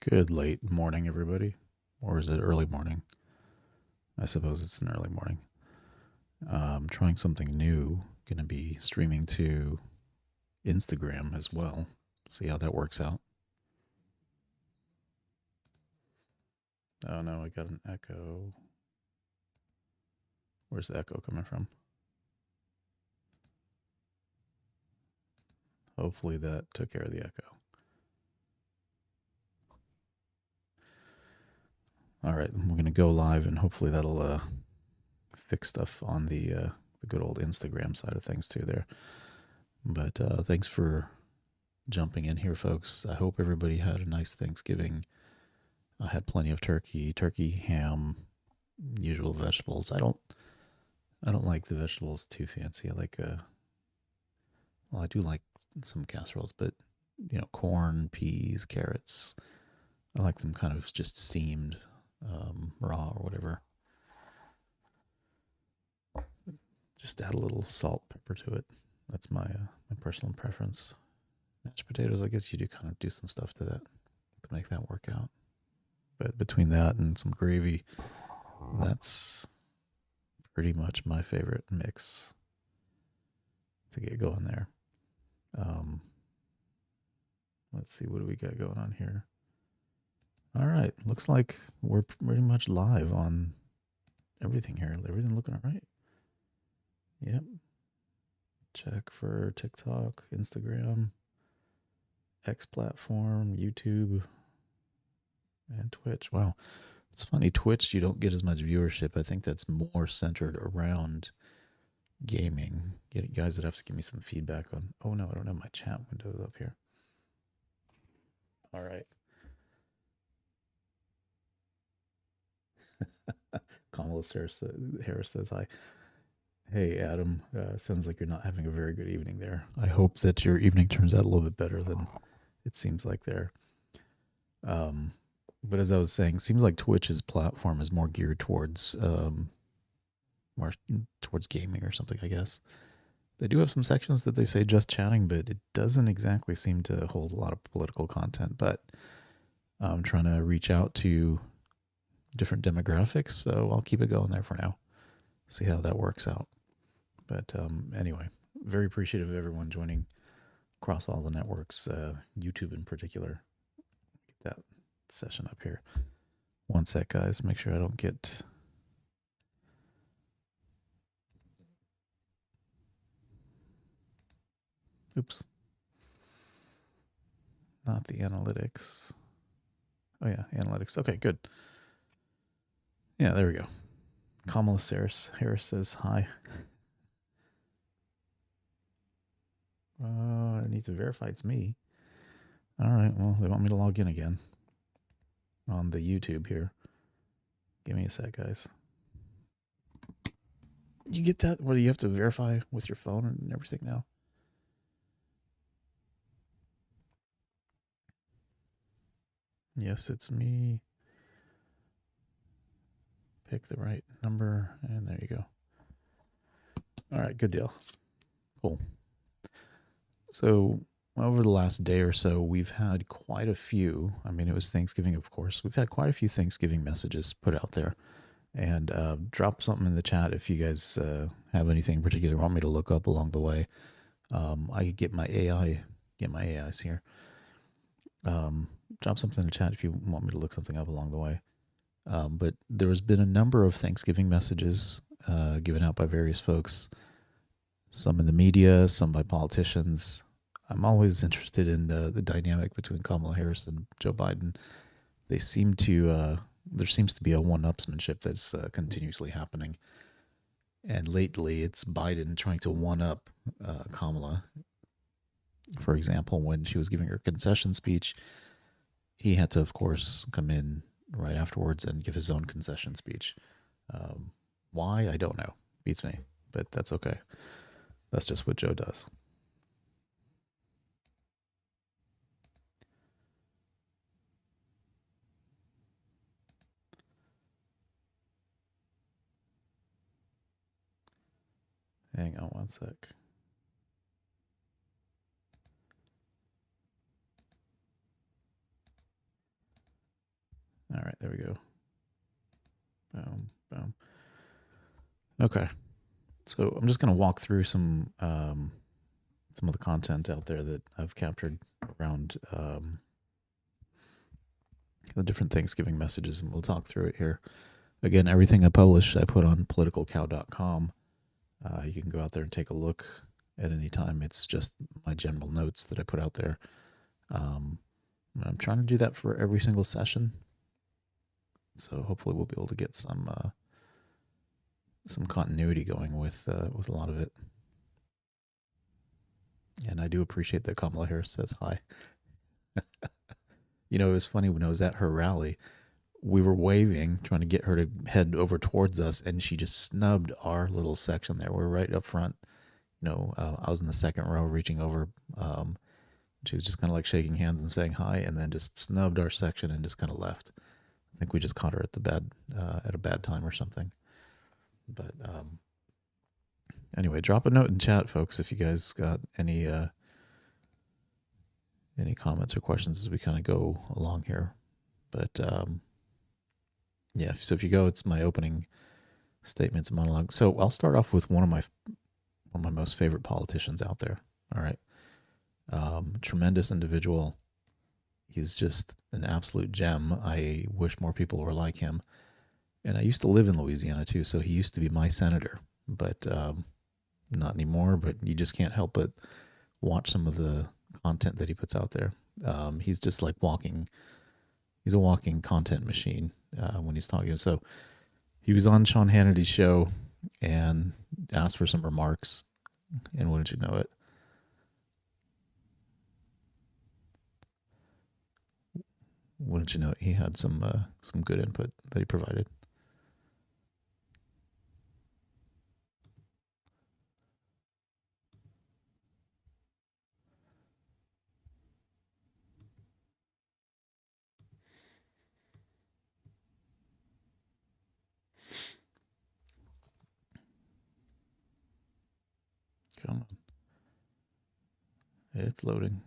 Good late morning, everybody. Or is it early morning? I suppose it's an early morning. Trying something new. Going to be streaming to Instagram as well. See how that works out. Oh no, I got an echo. Where's the echo coming from? Hopefully that took care of the echo. All right, we're going to go live, and hopefully that'll fix stuff on the good old Instagram side of things too there. But thanks for jumping in here, folks. I hope everybody had a nice Thanksgiving. I had plenty of turkey, ham, usual vegetables. I don't like the vegetables too fancy. I like I do like some casseroles, but corn, peas, carrots. I like them kind of just steamed, raw or whatever. Just add a little salt, pepper to it. That's my personal preference. Mashed potatoes, I guess you do kind of do some stuff to that to make that work out. But between that and some gravy, that's pretty much my favorite mix to get going there. Let's see, what do we got going on here? All right, looks like we're pretty much live on everything here. Everything looking all right? Yep. Check for TikTok, Instagram, X platform, YouTube, and Twitch. Wow. It's funny, Twitch, you don't get as much viewership. I think that's more centered around gaming. You guys would have to give me some feedback on... Oh, no, I don't have my chat window up here. All right. Kamala Harris says hi. Hey, Adam. Sounds like you're not having a very good evening there. I hope that your evening turns out a little bit better than it seems like there. But as I was saying, seems like Twitch's platform is more geared towards gaming or something, I guess. They do have some sections that they say just chatting, but it doesn't exactly seem to hold a lot of political content. But I'm trying to reach out to different demographics, so I'll keep it going there for now. See how that works out. But anyway, very appreciative of everyone joining across all the networks, YouTube in particular. Get that session up here. One sec, guys. Make sure I don't get... Oops. Not the analytics. Oh, yeah, analytics. Okay, good. Yeah, there we go. Kamala Harris says hi. I need to verify it's me. All right, well, they want me to log in again on the YouTube here. Give me a sec, guys. You get that? Where you have to verify with your phone and everything now? Yes, it's me. Pick the right number, and there you go. All right, good deal. Cool. So over the last day or so, we've had quite a few. I mean, it was Thanksgiving, of course. We've had quite a few Thanksgiving messages put out there. And drop something in the chat if you guys have anything in particular you want me to look up along the way. I get my AIs here. Drop something in the chat if you want me to look something up along the way. But there has been a number of Thanksgiving messages given out by various folks. Some in the media, some by politicians. I'm always interested in the dynamic between Kamala Harris and Joe Biden. They seem to, there seems to be a one-upsmanship that's continuously happening. And lately, it's Biden trying to one-up Kamala. For example, when she was giving her concession speech, he had to, of course, come in right afterwards and give his own concession speech. Why? I don't know. Beats me, but that's okay. That's just what Joe does. Hang on one sec. All right, there we go. Boom, boom. Okay, so I'm just going to walk through some of the content out there that I've captured around the different Thanksgiving messages, and we'll talk through it here. Again, everything I publish, I put on PoliticalCow.com. You can go out there and take a look at any time. It's just my general notes that I put out there. I'm trying to do that for every single session, so hopefully we'll be able to get some continuity going with a lot of it. And I do appreciate that Kamala Harris says hi. You know, it was funny when I was at her rally, we were waving, trying to get her to head over towards us, and she just snubbed our little section there. We're right up front. You know, I was in the second row reaching over. She was just kind of like shaking hands and saying hi, and then just snubbed our section and just kind of left. I think we just caught her at a bad time or something. But anyway, drop a note in chat, folks, if you guys got any comments or questions as we kind of go along here. But yeah, so if you go, it's my opening statements and monologue. So I'll start off with one of my most favorite politicians out there. All right, tremendous individual. He's just an absolute gem. I wish more people were like him. And I used to live in Louisiana too, so he used to be my senator, but not anymore. But you just can't help but watch some of the content that he puts out there. He's just like he's a walking content machine when he's talking. So he was on Sean Hannity's show and asked for some remarks, and wouldn't you know it, he had some good input that he provided. Come on. It's loading.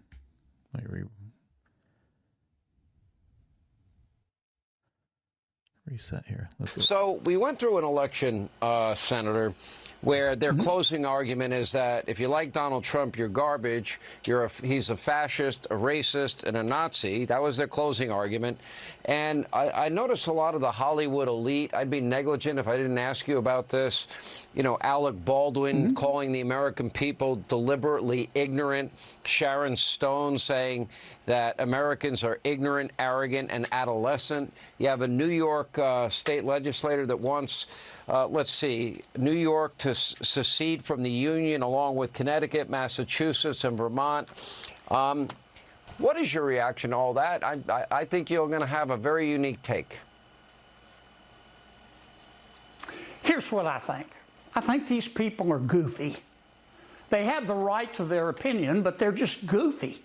Reset here. Let's go. So we went through an election, Senator, where their closing argument is that if you like Donald Trump, you're garbage. He's a fascist, a racist, and a Nazi. That was their closing argument. And I noticed a lot of the Hollywood elite. I'd be negligent if I didn't ask you about this. You know, Alec Baldwin calling the American people deliberately ignorant. Sharon Stone saying that Americans are ignorant, arrogant, and adolescent. You have a New York state legislator that wants, let's see, New York to secede from the Union along with Connecticut, Massachusetts, and Vermont. What is your reaction to all that? I think you're going to have a very unique take. Here's what I think. I think these people are goofy. They have the right to their opinion, but they're just goofy.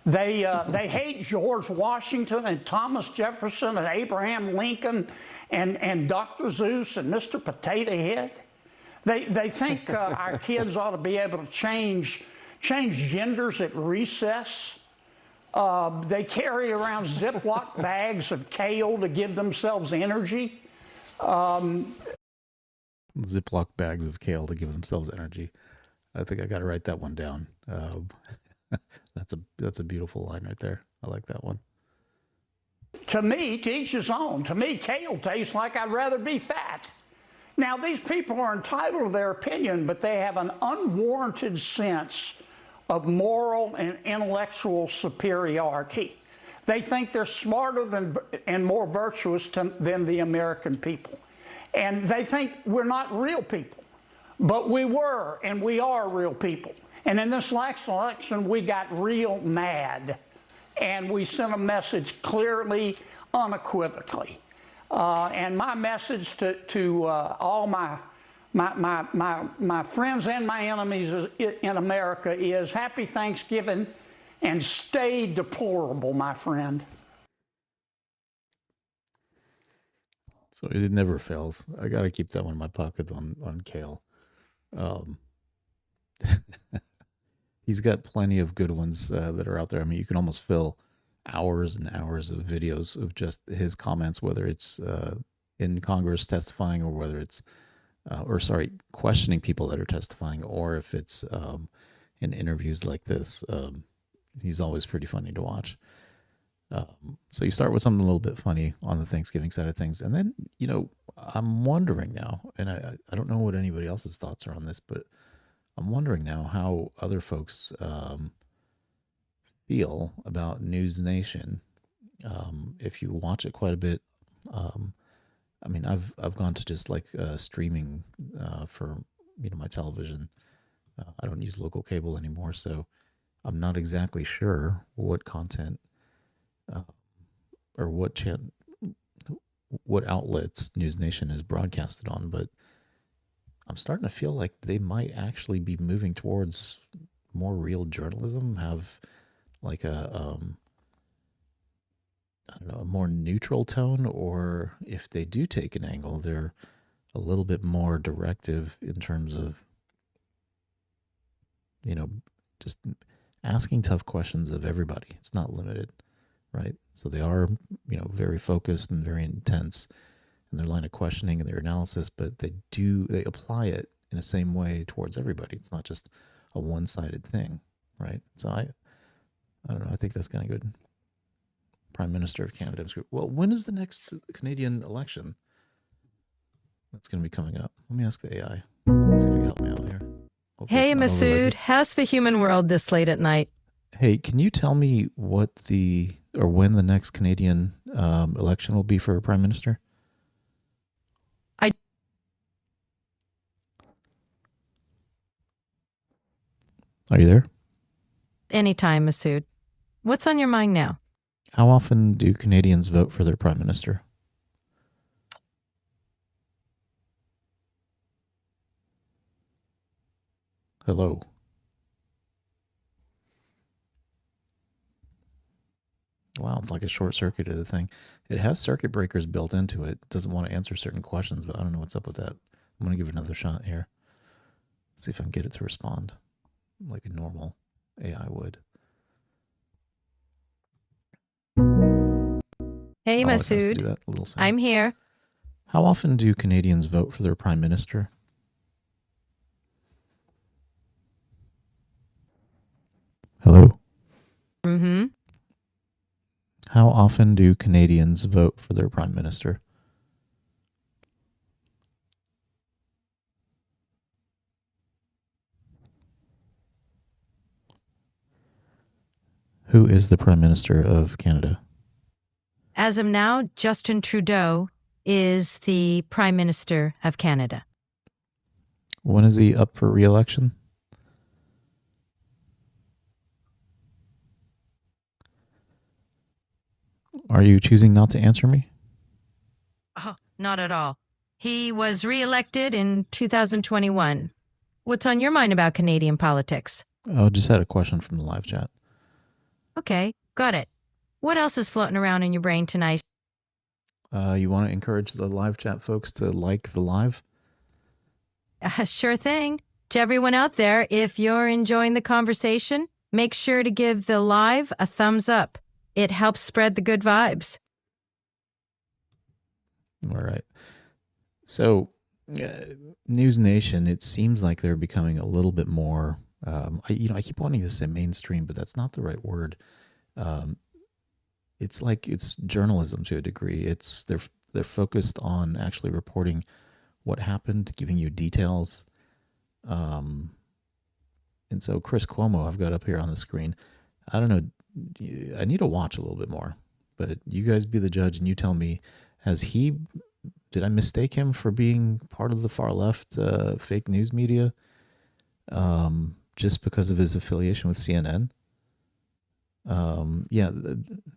They hate George Washington and Thomas Jefferson and Abraham Lincoln and Dr. Seuss and Mr. Potato Head. They think our kids ought to be able to change genders at recess. They carry around Ziploc bags of kale to give themselves energy. Ziploc bags of kale to give themselves energy. I think I got to write that one down. That's a beautiful line right there. I like that one. To me, to each his own. To me, kale tastes like I'd rather be fat. Now, these people are entitled to their opinion, but they have an unwarranted sense of moral and intellectual superiority. They think they're smarter and more virtuous than the American people. And they think we're not real people. But we were, and we are real people. And in this last election, we got real mad. And we sent a message clearly unequivocally. And my message to all my friends and my enemies in America is happy Thanksgiving and stay deplorable, my friend. So it never fails. I got to keep that one in my pocket on Kale. He's got plenty of good ones that are out there. I mean, you can almost fill hours and hours of videos of just his comments, whether it's in Congress testifying or whether it's, questioning people that are testifying, or if it's in interviews like this. He's always pretty funny to watch. So you start with something a little bit funny on the Thanksgiving side of things. And then, I'm wondering now, and I don't know what anybody else's thoughts are on this, but I'm wondering now how other folks feel about News Nation. If you watch it quite a bit, I mean, I've gone to just like streaming for my television. I don't use local cable anymore, so I'm not exactly sure what content or what outlets News Nation is broadcasted on, but I'm starting to feel like they might actually be moving towards more real journalism, have like a a more neutral tone, or if they do take an angle, they're a little bit more directive in terms of, just asking tough questions of everybody. It's not limited, right? So they are, very focused and very intense in their line of questioning and their analysis, but they apply it in the same way towards everybody. It's not just a one-sided thing, right? So I don't know. I think that's kind of good. Prime Minister of Canada. Well, when is the next Canadian election? That's going to be coming up. Let me ask the AI. Let's see if it can help me out here. Hopefully Hey, Masood. How's the human world this late at night? Hey, can you tell me when the next Canadian election will be for Prime Minister? Are you there? Anytime, Masood. What's on your mind now? How often do Canadians vote for their Prime Minister? Hello. Wow, it's like a short circuit of the thing. It has circuit breakers built into it. It doesn't want to answer certain questions, but I don't know what's up with that. I'm going to give it another shot here. See if I can get it to respond like a normal AI would. Hey, Masood. I'm here. How often do Canadians vote for their Prime Minister? Hello? Mm-hmm. How often do Canadians vote for their Prime Minister? Who is the Prime Minister of Canada? As of now, Justin Trudeau is the Prime Minister of Canada. When is he up for re-election? Are you choosing not to answer me? Oh, not at all. He was re-elected in 2021. What's on your mind about Canadian politics? Oh, just had a question from the live chat. Okay, got it. What else is floating around in your brain tonight? You want to encourage the live chat folks to like the live? Sure thing. To everyone out there, if you're enjoying the conversation, make sure to give the live a thumbs up. It helps spread the good vibes. All right. So, News Nation, it seems like they're becoming a little bit more, I keep wanting to say mainstream, but that's not the right word. It's like it's journalism to a degree. They're focused on actually reporting what happened, giving you details. And so Chris Cuomo, I've got up here on the screen. I don't know. I need to watch a little bit more, but you guys be the judge and you tell me, did I mistake him for being part of the far left fake news media just because of his affiliation with CNN?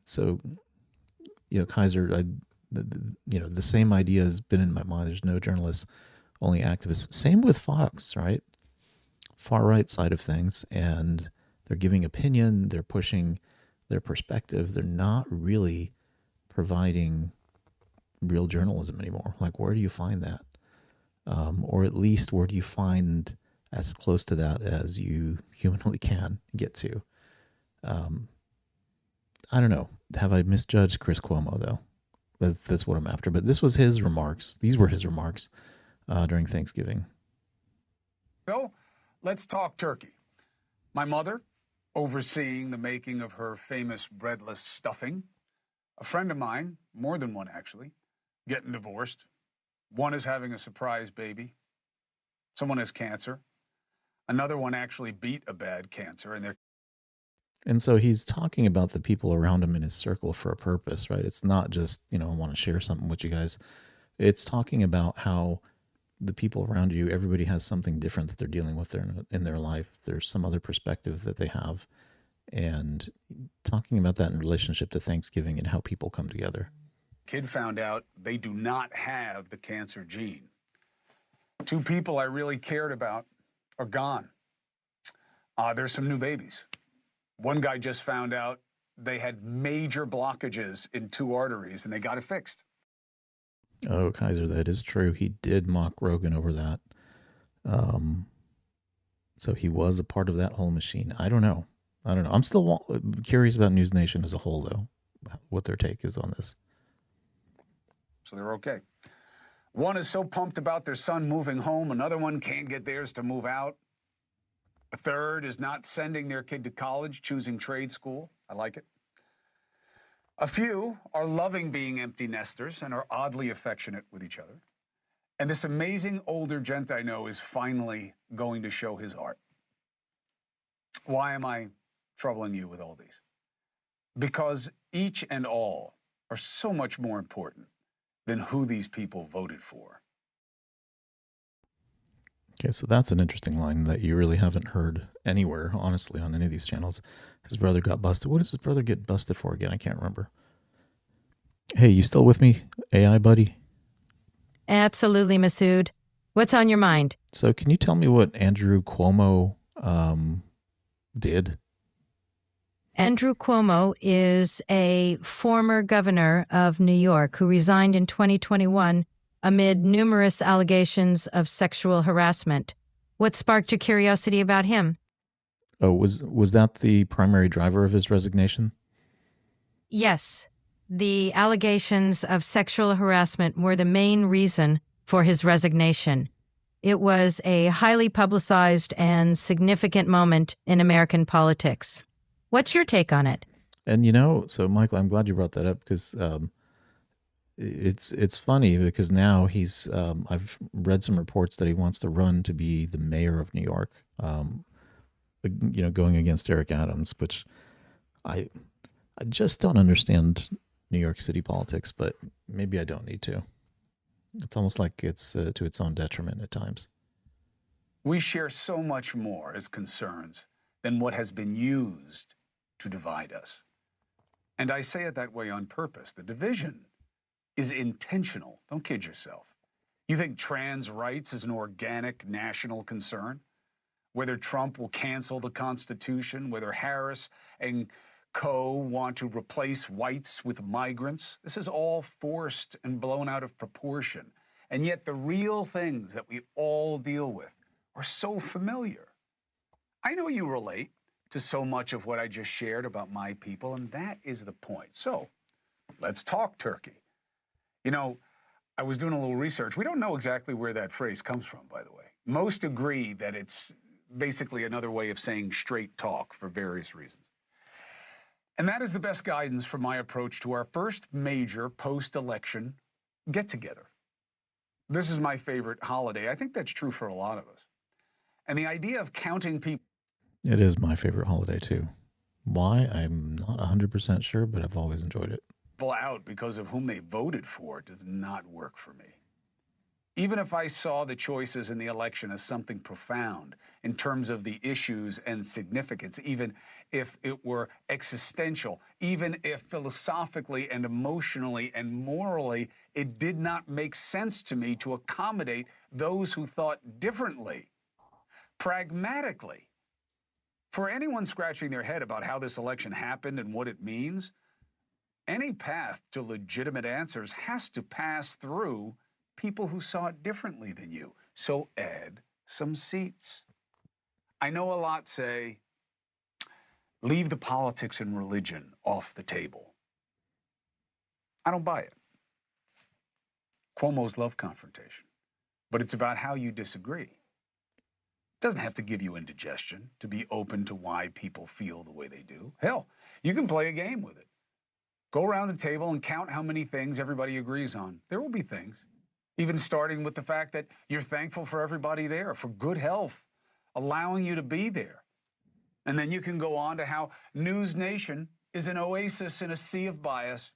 So Kaiser, the same idea has been in my mind. There's no journalists, only activists. Same with Fox, right? Far right side of things, and they're giving opinion, they're pushing their perspective. They're not really providing real journalism anymore. Like, where do you find that? Or at least, where do you find as close to that as you humanly can get to? I don't know. Have I misjudged Chris Cuomo, though? That's what I'm after. But this was his remarks. These were his remarks during Thanksgiving. So, let's talk turkey. My mother, overseeing the making of her famous breadless stuffing. A friend of mine, more than one actually, getting divorced. One is having a surprise baby. Someone has cancer. Another one actually beat a bad cancer, And so he's talking about the people around him in his circle for a purpose, right? It's not just, I want to share something with you guys. It's talking about how the people around you, everybody has something different that they're dealing with in their life. There's some other perspective that they have. And talking about that in relationship to Thanksgiving and how people come together. Kid found out they do not have the cancer gene. Two people I really cared about are gone. There's some new babies. One guy just found out they had major blockages in 2 arteries, and they got it fixed. Oh, Kaiser, that is true. He did mock Rogan over that. So he was a part of that whole machine. I don't know. I'm still curious about News Nation as a whole, though, what their take is on this. So they're okay. One is so pumped about their son moving home. Another one can't get theirs to move out. A third is not sending their kid to college, choosing trade school. I like it. A few are loving being empty nesters and are oddly affectionate with each other. And this amazing older gent I know is finally going to show his art. Why am I troubling you with all these? Because each and all are so much more important than who these people voted for. Okay, so that's an interesting line that you really haven't heard anywhere, honestly, on any of these channels. His brother got busted. What does his brother get busted for again? I can't remember. Hey, you still with me, AI buddy? Absolutely, Masood. What's on your mind? So can you tell me what Andrew Cuomo did? Andrew Cuomo is a former governor of New York who resigned in 2021 amid numerous allegations of sexual harassment. What sparked your curiosity about him? Oh, was that the primary driver of his resignation? Yes. The allegations of sexual harassment were the main reason for his resignation. It was a highly publicized and significant moment in American politics. What's your take on it? And so Michael, I'm glad you brought that up because it's funny because now he's I've read some reports that he wants to run to be the mayor of New York. Going against Eric Adams, which I just don't understand New York City politics, but maybe I don't need to. It's almost like it's to its own detriment at times. We share so much more as concerns than what has been used to divide us. And I say it that way on purpose. The division is intentional. Don't kid yourself. You think trans rights is an organic national concern? Whether Trump will cancel the Constitution, whether Harris and Co. want to replace whites with migrants, this is all forced and blown out of proportion. And yet the real things that we all deal with are so familiar. I know you relate to so much of what I just shared about my people, and that is the point. So let's talk turkey. I was doing a little research. We don't know exactly where that phrase comes from, by the way. Most agree that it's basically another way of saying straight talk for various reasons. And that is the best guidance for my approach to our first major post-election get-together. This is my favorite holiday. I think that's true for a lot of us. And the idea of counting people... It is my favorite holiday, too. Why? I'm not 100% sure, but I've always enjoyed it. ...out because of whom they voted for does not work for me. Even if I saw the choices in the election as something profound in terms of the issues and significance, even if it were existential, even if philosophically and emotionally and morally it did not make sense to me to accommodate those who thought differently, pragmatically, for anyone scratching their head about how this election happened and what it means, any path to legitimate answers has to pass through people who saw it differently than you. So add some seats. I know a lot say, leave the politics and religion off the table. I don't buy it. Cuomo's love confrontation, but it's about how you disagree. It doesn't have to give you indigestion to be open to why people feel the way they do. Hell, you can play a game with it. Go around the table and count how many things everybody agrees on. There will be things, even starting with the fact that you're thankful for everybody there, for good health, allowing you to be there. And then you can go on to how News Nation is an oasis in a sea of bias.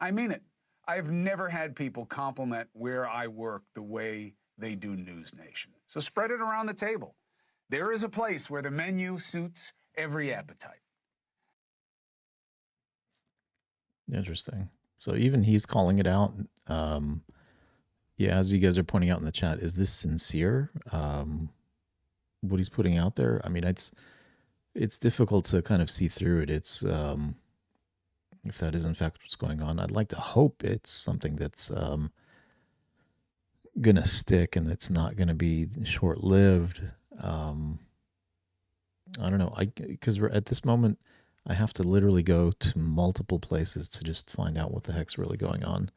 I mean it. I've never had people compliment where I work the way they do News Nation. So spread it around the table. There is a place where the menu suits every appetite. Interesting. So even he's calling it out. Yeah, as you guys are pointing out in the chat, is this sincere? What he's putting out there? I mean, it's difficult to kind of see through it. It's if that is in fact what's going on. I'd like to hope it's something that's gonna stick and that's not gonna be short-lived. I don't know. Because at this moment, I have to literally go to multiple places to just find out what the heck's really going on.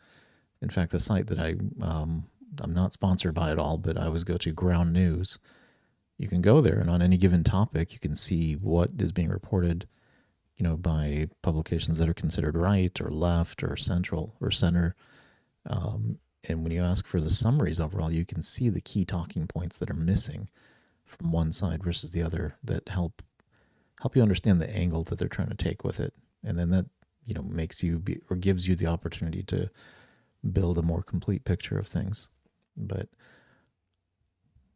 In fact, the site that I'm not sponsored by at all, but I always go to, Ground News. You can go there, and on any given topic, you can see what is being reported, by publications that are considered right or left or central or center. And when you ask for the summaries overall, you can see the key talking points that are missing from one side versus the other that help you understand the angle that they're trying to take with it. And then that, makes you or gives you the opportunity to build a more complete picture of things. But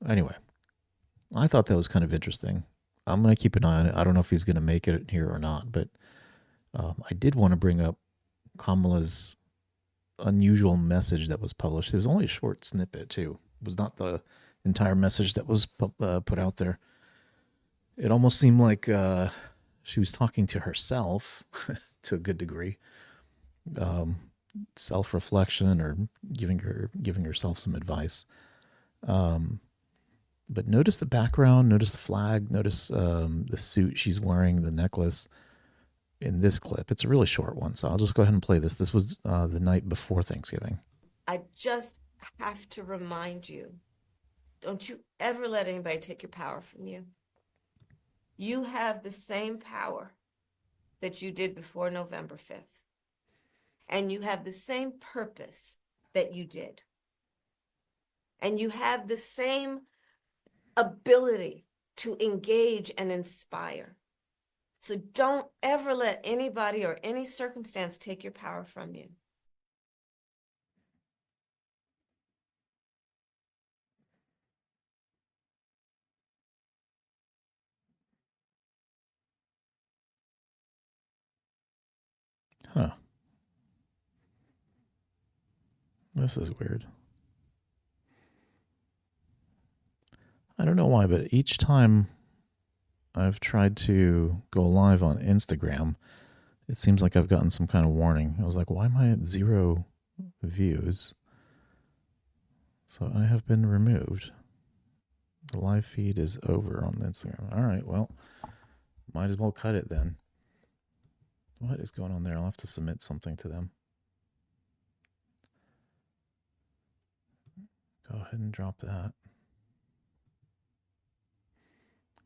anyway, I thought that was kind of interesting. I'm going to keep an eye on it. I don't know if he's going to make it here or not, but I did want to bring up Kamala's unusual message that was published. It was only a short snippet, too. It was not the entire message that was put out there. It almost seemed like she was talking to herself to a good degree. Self-reflection or giving herself some advice. But notice the background, notice the flag, notice the suit she's wearing, the necklace in this clip. It's a really short one, so I'll just go ahead and play this. This was the night before Thanksgiving. I just have to remind you, don't you ever let anybody take your power from you. You have the same power that you did before November 5th. And you have the same purpose that you did. And you have the same ability to engage and inspire. So don't ever let anybody or any circumstance take your power from you. Huh. This is weird. I don't know why, but each time I've tried to go live on Instagram, it seems like I've gotten some kind of warning. I was like, why am I at 0 views? So I have been removed. The live feed is over on Instagram. All right, well, might as well cut it then. What is going on there? I'll have to submit something to them. Go ahead and drop that.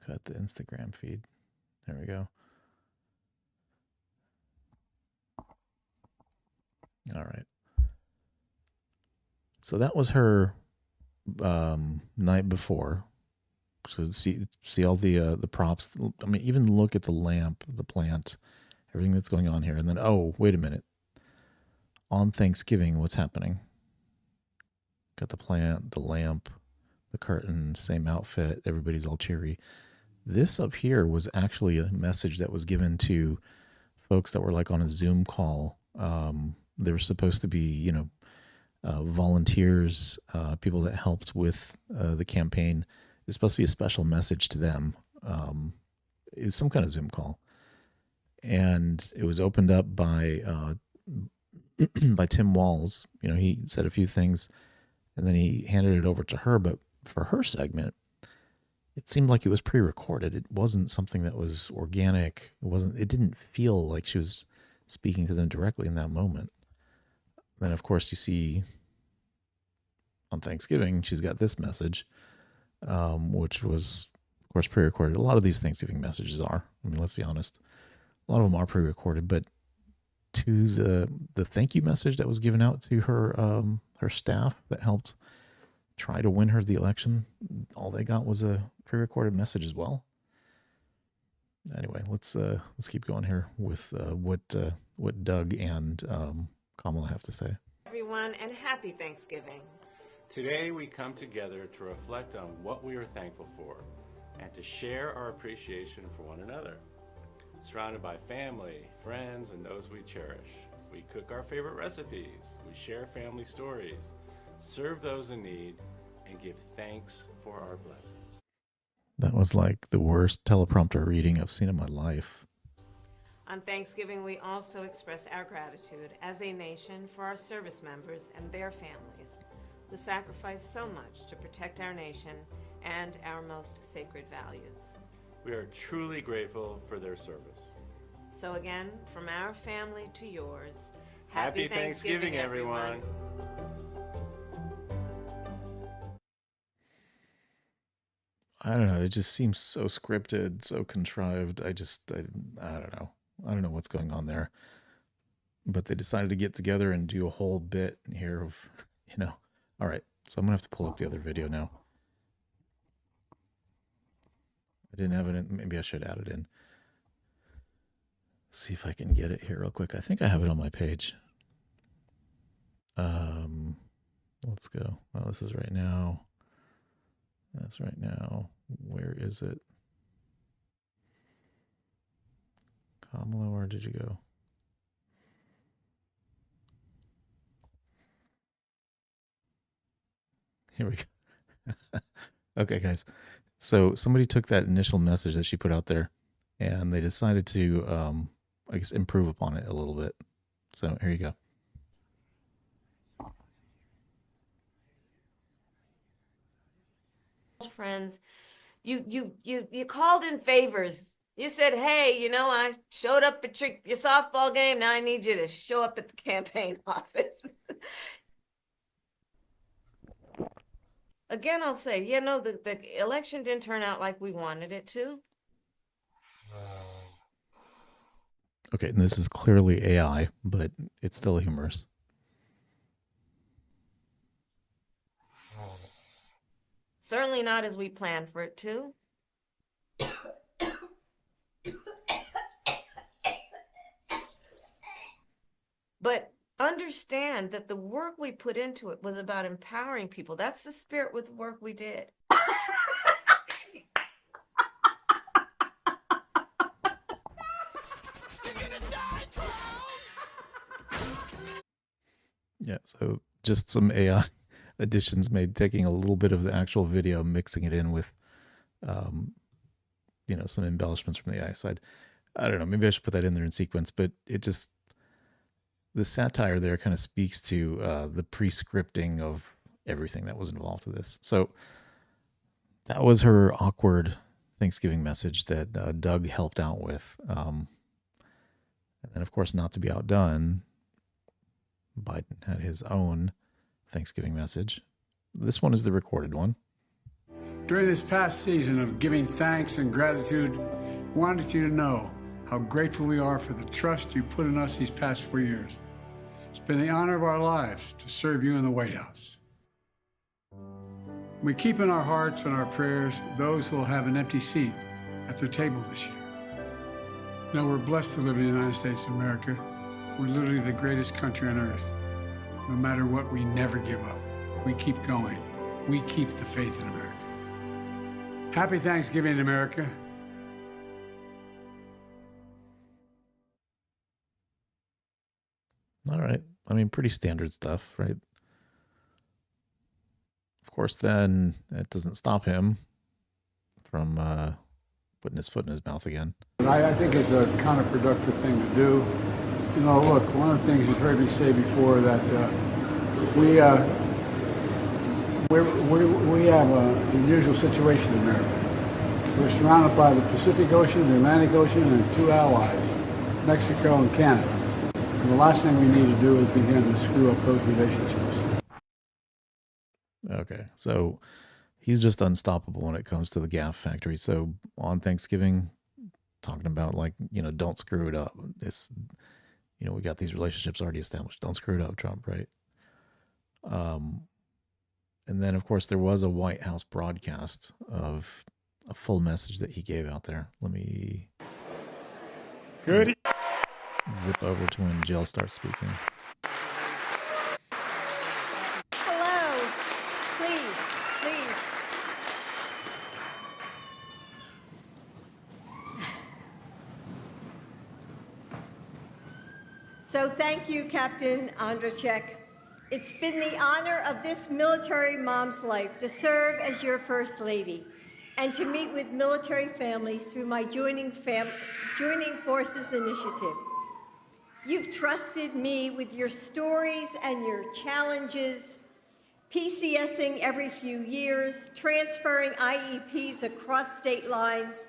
Cut the Instagram feed. There we go. All right. So that was her night before. So see all the props. I mean, even look at the lamp, the plant, everything that's going on here. And then, oh, wait a minute. On Thanksgiving, what's happening? Got the plant, the lamp, the curtain, same outfit. Everybody's all cheery. This up here was actually a message that was given to folks that were like on a Zoom call. There were supposed to be, volunteers, people that helped with the campaign. It was supposed to be a special message to them. It was some kind of Zoom call. And it was opened up by by Tim Walz. He said a few things, and then he handed it over to her. But for her segment, it seemed like it was pre-recorded. It wasn't something that was organic. It didn't feel like she was speaking to them directly in that moment. Then, of course, you see on Thanksgiving, she's got this message, which was, of course, pre-recorded. A lot of these Thanksgiving messages are. I mean, let's be honest. A lot of them are pre-recorded, but to the thank you message that was given out to her her staff that helped try to win her the election, all they got was a pre-recorded message as well. Anyway, let's keep going here with what Doug and Kamala have to say. Everyone, and happy Thanksgiving. Today we come together to reflect on what we are thankful for and to share our appreciation for one another. Surrounded by family, friends, and those we cherish. We cook our favorite recipes, we share family stories, serve those in need, and give thanks for our blessings. That was like the worst teleprompter reading I've seen in my life. On Thanksgiving, we also express our gratitude as a nation for our service members and their families who sacrifice so much to protect our nation and our most sacred values. We are truly grateful for their service. So again, from our family to yours, Happy Thanksgiving, everyone. I don't know. It just seems so scripted, so contrived. I don't know. I don't know what's going on there. But they decided to get together and do a whole bit here of, all right. So I'm going to have to pull up the other video now. I didn't have it in. Maybe I should add it in. See if I can get it here real quick. I think I have it on my page. Let's go. Well, this is right now. That's right now. Where is it? Kamala, where did you go? Here we go. Okay, guys. So somebody took that initial message that she put out there and they decided to, I guess, improve upon it a little bit. So here you go. Friends, you called in favors. You said, hey, I showed up at your softball game. Now I need you to show up at the campaign office. Again, I'll say, the election didn't turn out like we wanted it to. Okay, and this is clearly AI, but it's still humorous. Certainly not as we planned for it to. But understand that the work we put into it was about empowering people. That's the spirit with the work we did. Yeah, so just some AI additions made, taking a little bit of the actual video, mixing it in with, some embellishments from the AI side. I don't know, maybe I should put that in there in sequence, but it just, the satire there kind of speaks to the pre-scripting of everything that was involved with this. So that was her awkward Thanksgiving message that Doug helped out with. And then, of course, not to be outdone, Biden had his own Thanksgiving message. This one is the recorded one. During this past season of giving thanks and gratitude, we wanted you to know how grateful we are for the trust you put in us these past 4 years. It's been the honor of our lives to serve you in the White House. We keep in our hearts and our prayers those who will have an empty seat at their table this year. We're blessed to live in the United States of America. We're literally the greatest country on earth. No matter what, we never give up. We keep going. We keep the faith in America. Happy Thanksgiving, America. All right. I mean, pretty standard stuff, right? Of course, then it doesn't stop him from putting his foot in his mouth again. I think it's a counterproductive thing to do. You know, look, one of the things you've heard me say before that we have an unusual situation in America. We're surrounded by the Pacific Ocean, the Atlantic Ocean, and two allies, Mexico and Canada. And the last thing we need to do is begin to screw up those relationships. Okay, so he's just unstoppable when it comes to the gaff factory. So on Thanksgiving, talking about like, you know, don't screw it up. It's, you know, we got these relationships already established. Don't screw it up, Trump, right? And then, of course, there was a White House broadcast of a full message that he gave out there. Let me zip over to when Jill starts speaking. Hello, please. So thank you, Captain Andrzejczyk. It's been the honor of this military mom's life to serve as your First Lady and to meet with military families through my Joining Forces initiative. You've trusted me with your stories and your challenges, PCSing every few years, transferring IEPs across state lines,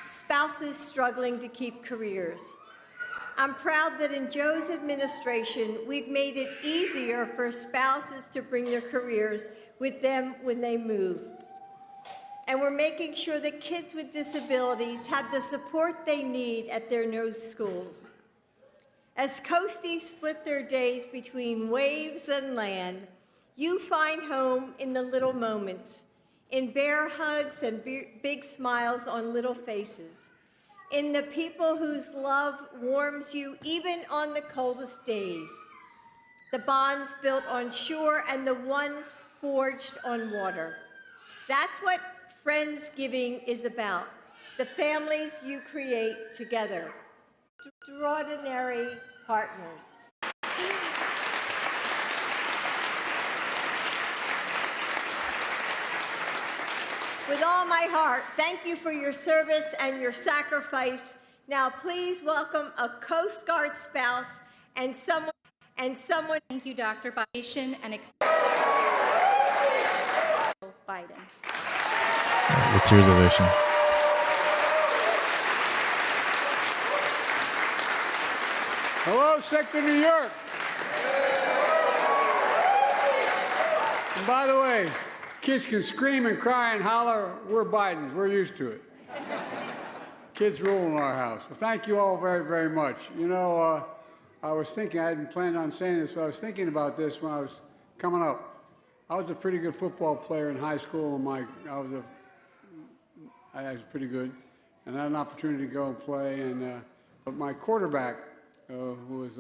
spouses struggling to keep careers. I'm proud that in Joe's administration, we've made it easier for spouses to bring their careers with them when they move. And we're making sure that kids with disabilities have the support they need at their new schools. As coasties split their days between waves and land, you find home in the little moments, in bear hugs and big smiles on little faces, in the people whose love warms you even on the coldest days, the bonds built on shore and the ones forged on water. That's what Friendsgiving is about, the families you create together, extraordinary partners. With all my heart, thank you for your service and your sacrifice. Now please welcome a Coast Guard spouse and someone. Thank you, Dr. Biden and Biden. Let's hear his ovation. Hello, Sector New York. And by the way, kids can scream and cry and holler. We're Bidens. We're used to it. Kids rule in our house. Well, thank you all very, very much. You know, I was thinking, I hadn't planned on saying this, but I was thinking about this when I was coming up. I was a pretty good football player in high school, and I was pretty good, and I had an opportunity to go and play. And but my quarterback, who was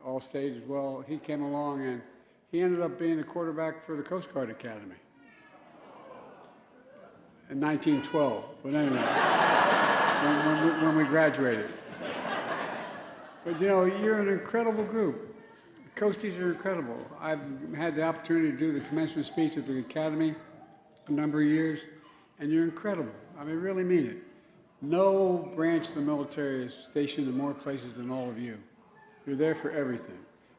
all-state as well, he came along, and he ended up being the quarterback for the Coast Guard Academy in 1912. But anyway, when we graduated. But you know, you're an incredible group. Coasties are incredible. I've had the opportunity to do the commencement speech at the Academy a number of years, and you're incredible. I mean, really mean it. No branch of the military is stationed in more places than all of you. You're there for everything.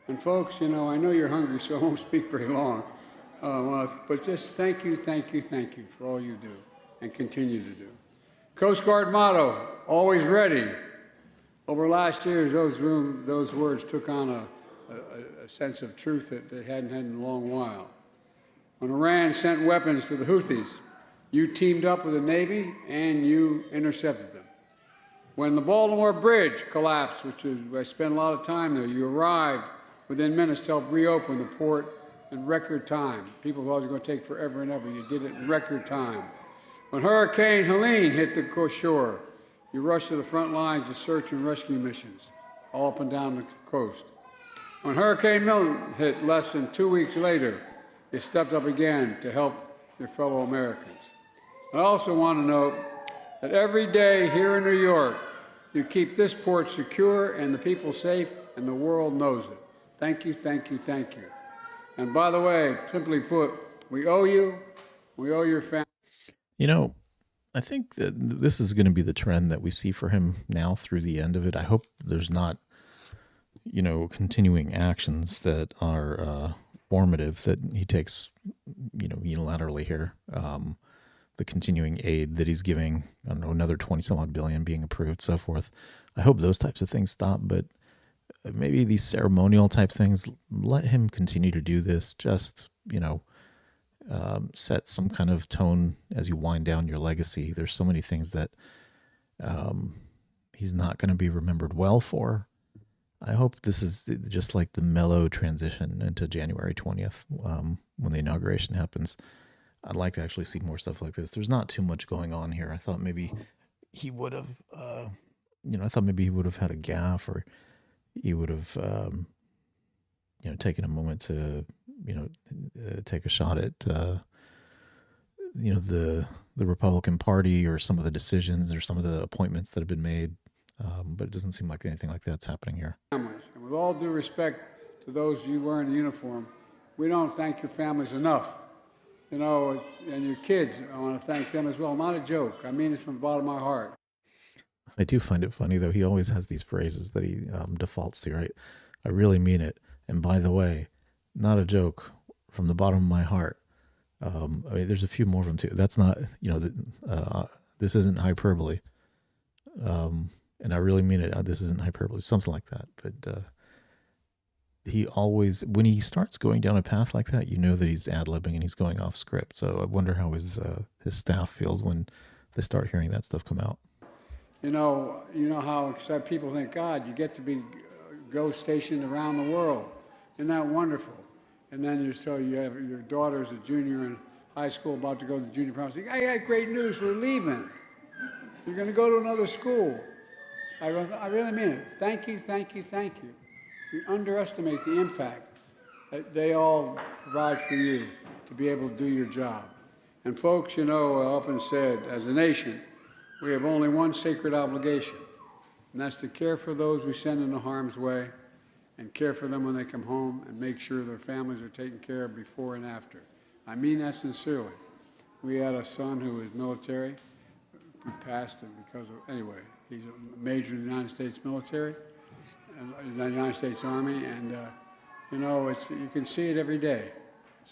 And folks, you know, I know you're hungry, so I won't speak very long. But just thank you for all you do and continue to do. Coast Guard motto, always ready. Over last years, those words took on a sense of truth that they hadn't had in a long while. When Iran sent weapons to the Houthis, you teamed up with the Navy and you intercepted them. When the Baltimore Bridge collapsed, I spent a lot of time there, you arrived within minutes to help reopen the port in record time. People thought it was going to take forever and ever. You did it in record time. When Hurricane Helene hit the shore, you rushed to the front lines of search and rescue missions all up and down the coast. When Hurricane Milton hit less than 2 weeks later, you stepped up again to help your fellow Americans. I also want to note that every day here in New York, you keep this port secure and the people safe, and the world knows it. Thank you, thank you, thank you. And by the way, simply put, we owe you, we owe your family. You know, I think that this is going to be the trend that we see for him now through the end of it. I hope there's not, continuing actions that are formative that he takes, unilaterally here. The continuing aid that he's giving, I don't know, another 20 some odd billion being approved, so forth. I hope those types of things stop, but maybe these ceremonial type things, let him continue to do this. Just, set some kind of tone as you wind down your legacy. There's so many things that he's not going to be remembered well for. I hope this is just like the mellow transition into January 20th when the inauguration happens. I'd like to actually see more stuff like this. There's not too much going on here. I thought maybe he would have, had a gaffe, or he would have, taken a moment to, take a shot at, the Republican Party, or some of the decisions or some of the appointments that have been made. But it doesn't seem like anything like that's happening here. Families. And with all due respect to those of you wearing the uniform, we don't thank your families enough. And your kids, I want to thank them as well. Not a joke. I mean it from the bottom of my heart. I do find it funny, though. He always has these phrases that he defaults to, right? I really mean it. And by the way, not a joke, from the bottom of my heart. There's a few more of them, too. That's not, this isn't hyperbole. And I really mean it. This isn't hyperbole. Something like that. But he always, when he starts going down a path like that, that he's ad-libbing and he's going off script. So I wonder how his staff feels when they start hearing that stuff come out. You know how excited people think, God, you get to go stationed around the world. Isn't that wonderful? And then you have your daughter's a junior in high school, about to go to the junior prom. Saying, I got great news, we're leaving. You're going to go to another school. I really mean it. Thank you, thank you, thank you. We underestimate the impact that they all provide for you to be able to do your job. And folks, I often said, as a nation, we have only one sacred obligation, and that's to care for those we send into harm's way, and care for them when they come home, and make sure their families are taken care of before and after. I mean that sincerely. We had a son who was military. He passed because of, anyway, he's a major in the United States military, in the United States Army, and you can see it every day.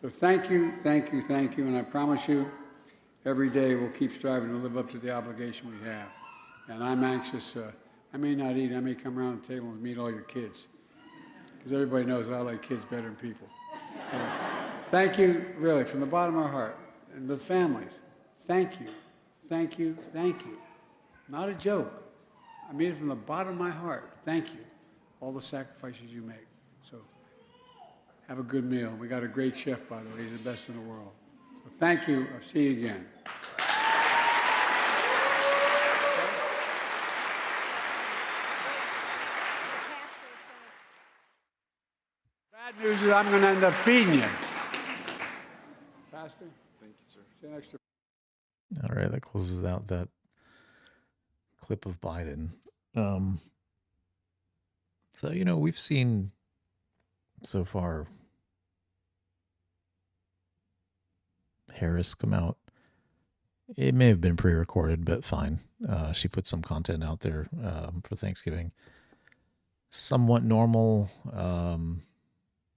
So thank you, thank you, thank you, and I promise you, every day we'll keep striving to live up to the obligation we have. And I'm anxious. I may not eat. I may come around the table and meet all your kids, because everybody knows I like kids better than people. Thank you, really, from the bottom of our heart, and the families. Thank you, thank you, thank you. Not a joke. I mean it from the bottom of my heart. Thank you. All the sacrifices you make. So have a good meal. We got a great chef, by the way. He's the best in the world. So thank you. I'll see you again. Bad news is I'm going to end up feeding you. Pastor? Thank you, sir. See you next time. All right, that closes out that clip of Biden. So, we've seen so far Harris come out. It may have been pre-recorded, but fine. She put some content out there for Thanksgiving. Somewhat normal, a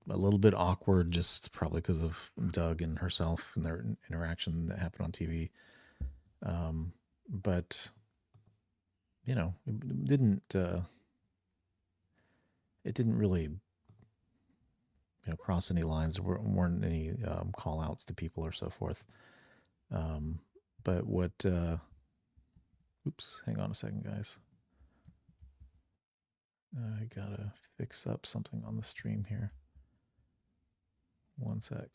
little bit awkward, just probably because of Doug and herself and their interaction that happened on TV. But it didn't really, cross any lines. There weren't any call outs to people or so forth. But what, oops, hang on a second, guys. I gotta fix up something on the stream here. One sec.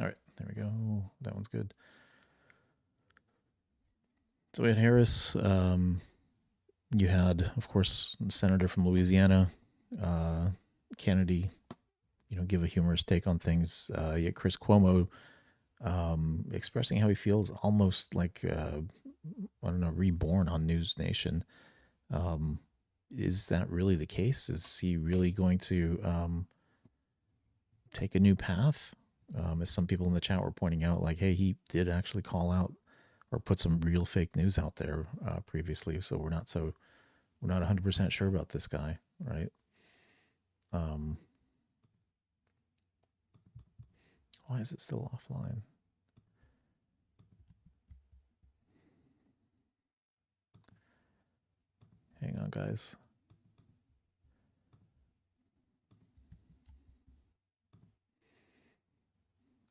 All right, there we go. That one's good. So we had Harris. You had, of course, the senator from Louisiana, Kennedy, give a humorous take on things. Yet Chris Cuomo expressing how he feels almost like, reborn on News Nation. Is that really the case? Is he really going to take a new path? As some people in the chat were pointing out, like, hey, he did actually call out or put some real fake news out there previously. So we're not 100% sure about this guy, right? Why is it still offline? Hang on, guys.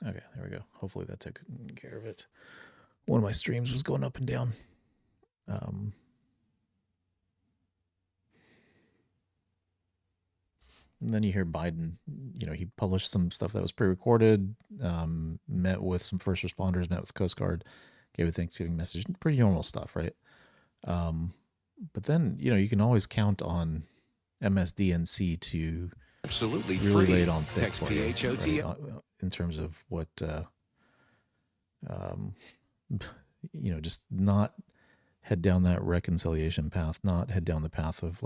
Okay, there we go. Hopefully that took care of it. One of my streams was going up and down. And then you hear Biden, he published some stuff that was pre-recorded, met with some first responders, met with Coast Guard, gave a Thanksgiving message, pretty normal stuff, right? But then, you can always count on MSDNC to absolutely really free. lay it on thick Text for you, PHOT right? In terms of what, just not head down that reconciliation path, not head down the path of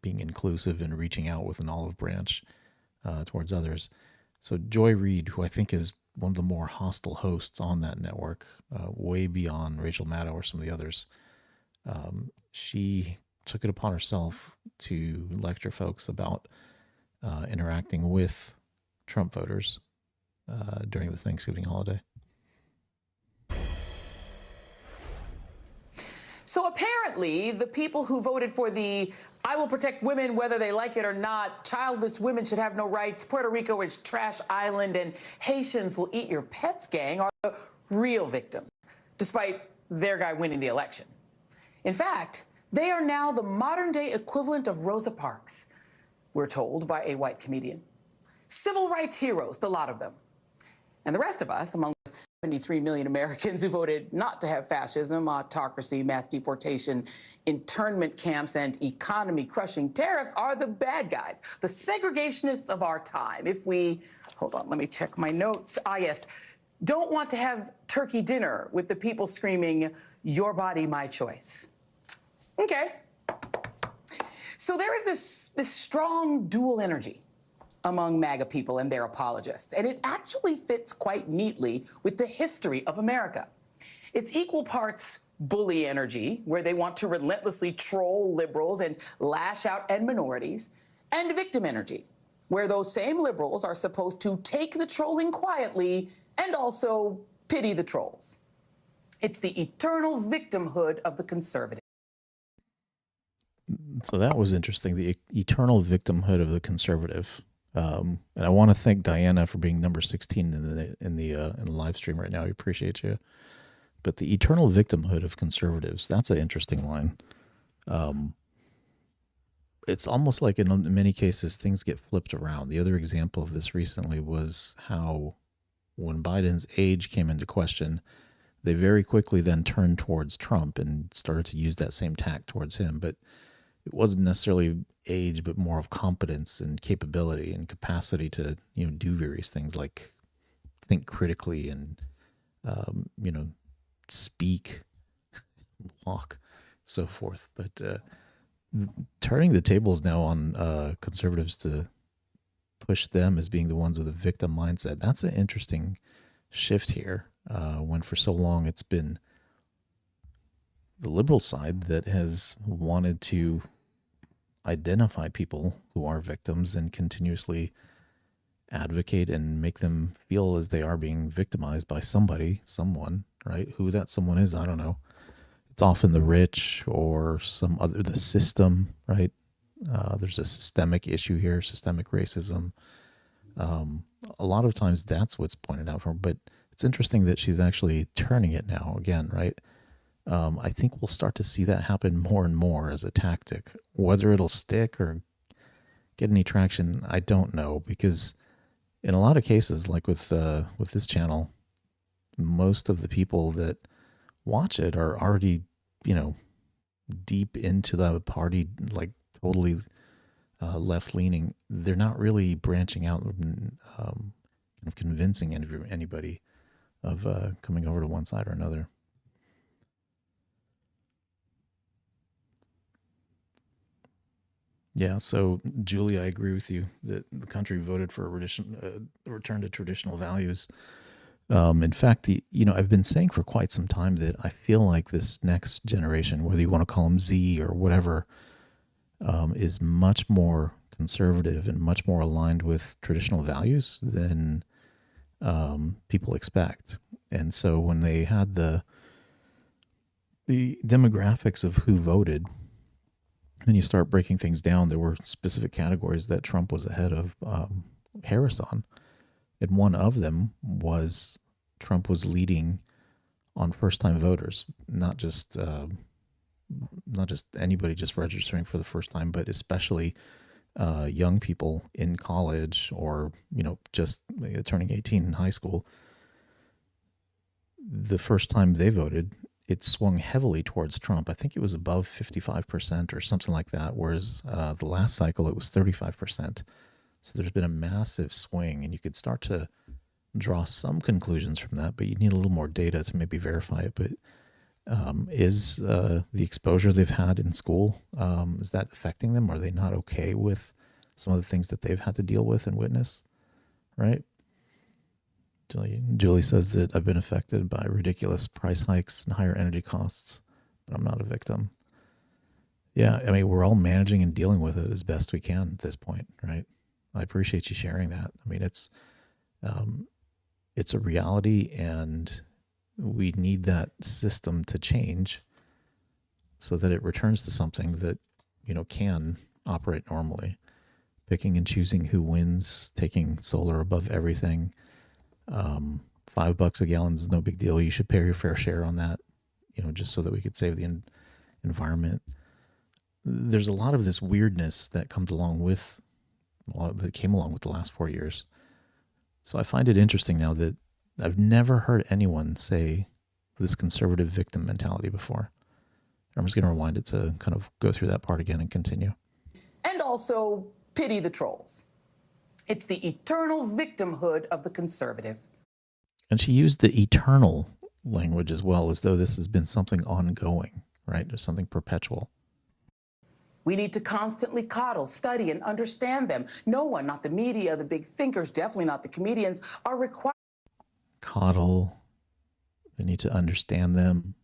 being inclusive and reaching out with an olive branch towards others. So Joy Reid, who I think is one of the more hostile hosts on that network, way beyond Rachel Maddow or some of the others, she took it upon herself to lecture folks about interacting with Trump voters during the Thanksgiving holiday. So apparently, the people who voted for the "I will protect women whether they like it or not," "childless women should have no rights," "Puerto Rico is trash island," and "Haitians will eat your pets" gang are the real victims, despite their guy winning the election. In fact, they are now the modern-day equivalent of Rosa Parks, we're told by a white comedian. Civil rights heroes, the lot of them. And the rest of us, among the 73 million Americans who voted not to have fascism, autocracy, mass deportation, internment camps, and economy-crushing tariffs, are the bad guys, the segregationists of our time. If we, hold on, let me check my notes. Yes, don't want to have turkey dinner with the people screaming, "Your body, my choice." Okay. So there is this strong dual energy among MAGA people and their apologists, and it actually fits quite neatly with the history of America. It's equal parts bully energy, where they want to relentlessly troll liberals and lash out at minorities, and victim energy, where those same liberals are supposed to take the trolling quietly and also pity the trolls. It's the eternal victimhood of the conservative. So that was interesting, the eternal victimhood of the conservative. And I want to thank Diana for being number 16 in the live stream right now. I appreciate you. But the eternal victimhood of conservatives, that's an interesting line. It's almost like in many cases things get flipped around. The other example of this recently was how when Biden's age came into question, they very quickly then turned towards Trump and started to use that same tack towards him. But it wasn't necessarily age, but more of competence and capability and capacity to, do various things like think critically and, speak, walk, so forth. But turning the tables now on conservatives to push them as being the ones with a victim mindset, that's an interesting shift here, when for so long it's been the liberal side that has wanted to identify people who are victims and continuously advocate and make them feel as they are being victimized by someone, right? Who that someone is, I don't know. It's often the rich or the system, right? There's a systemic issue here, systemic racism. A lot of times that's what's pointed out for her, but it's interesting that she's actually turning it now again, right? I think we'll start to see that happen more and more as a tactic. Whether it'll stick or get any traction, I don't know, because in a lot of cases, like with this channel, most of the people that watch it are already, deep into the party, like totally left-leaning, they're not really branching out and kind of convincing anybody of coming over to one side or another. Yeah, so Julie, I agree with you that the country voted for a return to traditional values. In fact, I've been saying for quite some time that I feel like this next generation, whether you want to call them Z or whatever, is much more conservative and much more aligned with traditional values than people expect. And so when they had the demographics of who voted, and you start breaking things down, there were specific categories that Trump was ahead of Harris on. And one of them was Trump was leading on first-time voters, not just anybody just registering for the first time, but especially young people in college or, just turning 18 in high school. The first time they voted, it swung heavily towards Trump. I think it was above 55% or something like that, whereas the last cycle it was 35%. So there's been a massive swing, and you could start to draw some conclusions from that, but you need a little more data to maybe verify it. But is the exposure they've had in school, is that affecting them? Are they not okay with some of the things that they've had to deal with and witness? Right? Julie says that I've been affected by ridiculous price hikes and higher energy costs, but I'm not a victim. Yeah, I mean, we're all managing and dealing with it as best we can at this point, right? I appreciate you sharing that. I mean, it's a reality, and we need that system to change so that it returns to something that, can operate normally. Picking and choosing who wins, taking solar above everything. $5 a gallon is no big deal. You should pay your fair share on that, just so that we could save the environment. There's a lot of this weirdness that came along with the last 4 years. So I find it interesting now that I've never heard anyone say this conservative victim mentality before. I'm just going to rewind it to kind of go through that part again and continue. And also pity the trolls. It's the eternal victimhood of the conservative. And she used the eternal language as well, as though this has been something ongoing, right? Or something perpetual. We need to constantly coddle, study, and understand them. No one, not the media, the big thinkers, definitely not the comedians, are required. Coddle. They need to understand them.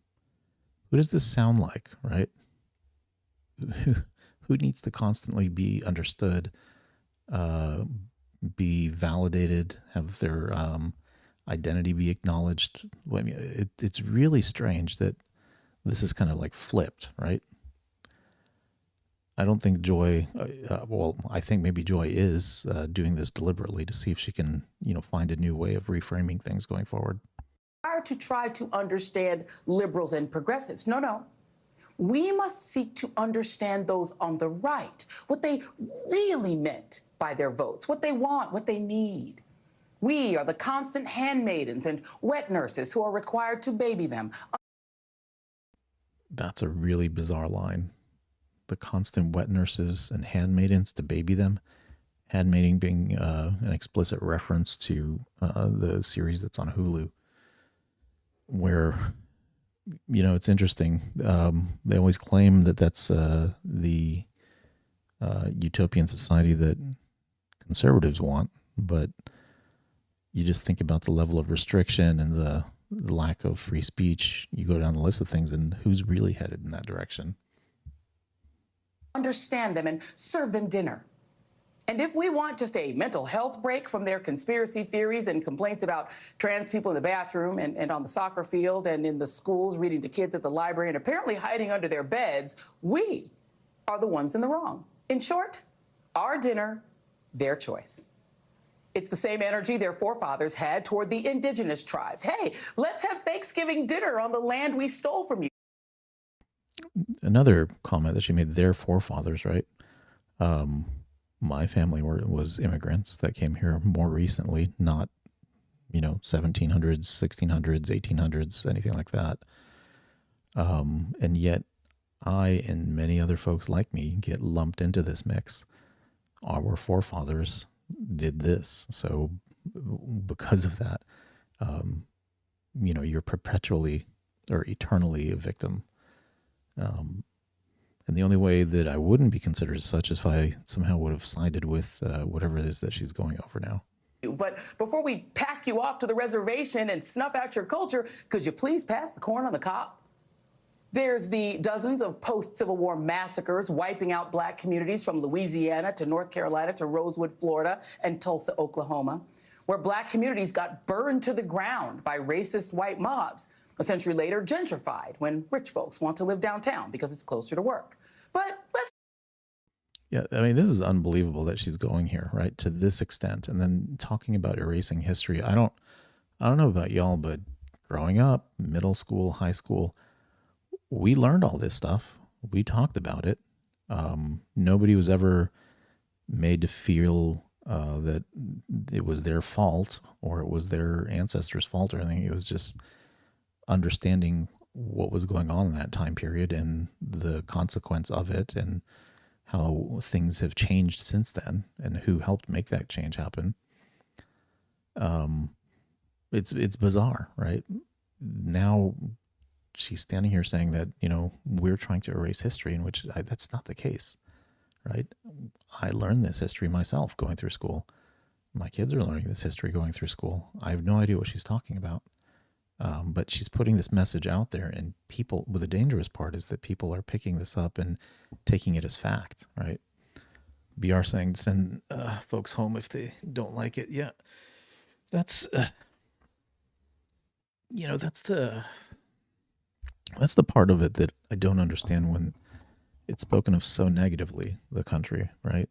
Who does this sound like, right? Who needs to constantly be understood, be validated, have their identity be acknowledged? I mean, it's really strange that this is kind of like flipped, right? I don't think Joy, I think maybe Joy is doing this deliberately to see if she can, find a new way of reframing things going forward. To try to understand liberals and progressives. No. We must seek to understand those on the right, what they really meant by their votes, what they want, what they need. We are the constant handmaidens and wet nurses who are required to baby them. That's a really bizarre line. The constant wet nurses and handmaidens to baby them. Handmaiding being an explicit reference to the series that's on Hulu, where, it's interesting. They always claim that that's the utopian society that conservatives want, but you just think about the level of restriction and the lack of free speech. You go down the list of things, and who's really headed in that direction? Understand them and serve them dinner. And if we want just a mental health break from their conspiracy theories and complaints about trans people in the bathroom and on the soccer field and in the schools, reading to kids at the library and apparently hiding under their beds, we are the ones in the wrong. In short, our dinner, their choice. It's the same energy their forefathers had toward the indigenous tribes. Hey, let's have Thanksgiving dinner on the land we stole from you. Another comment that she made, their forefathers, right? My family was immigrants that came here more recently, not, 1700s, 1600s, 1800s, anything like that. And yet I and many other folks like me get lumped into this mix. Our forefathers did this. So because of that, you're perpetually or eternally a victim. And the only way that I wouldn't be considered as such is if I somehow would have sided with whatever it is that she's going over now. But before we pack you off to the reservation and snuff out your culture, could you please pass the corn on the cob? There's the dozens of post-Civil War massacres wiping out black communities from Louisiana to North Carolina to Rosewood, Florida, and Tulsa, Oklahoma, where black communities got burned to the ground by racist white mobs. A century later, gentrified when rich folks want to live downtown because it's closer to work. But let's... Yeah, I mean, this is unbelievable that she's going here, right, to this extent, and then talking about erasing history. I don't know about y'all, but growing up, middle school, high school, we learned all this stuff. We talked about it. Nobody was ever made to feel that it was their fault or it was their ancestors' fault or anything. It was just understanding what was going on in that time period and the consequence of it and how things have changed since then and who helped make that change happen. It's bizarre, right? Now she's standing here saying that, we're trying to erase history, in which that's not the case, right? I learned this history myself going through school. My kids are learning this history going through school. I have no idea what she's talking about. But she's putting this message out there, and people, well, the dangerous part is that people are picking this up and taking it as fact, right? BR saying send folks home if they don't like it. Yeah, that's, that's the part of it that I don't understand when it's spoken of so negatively, the country, right?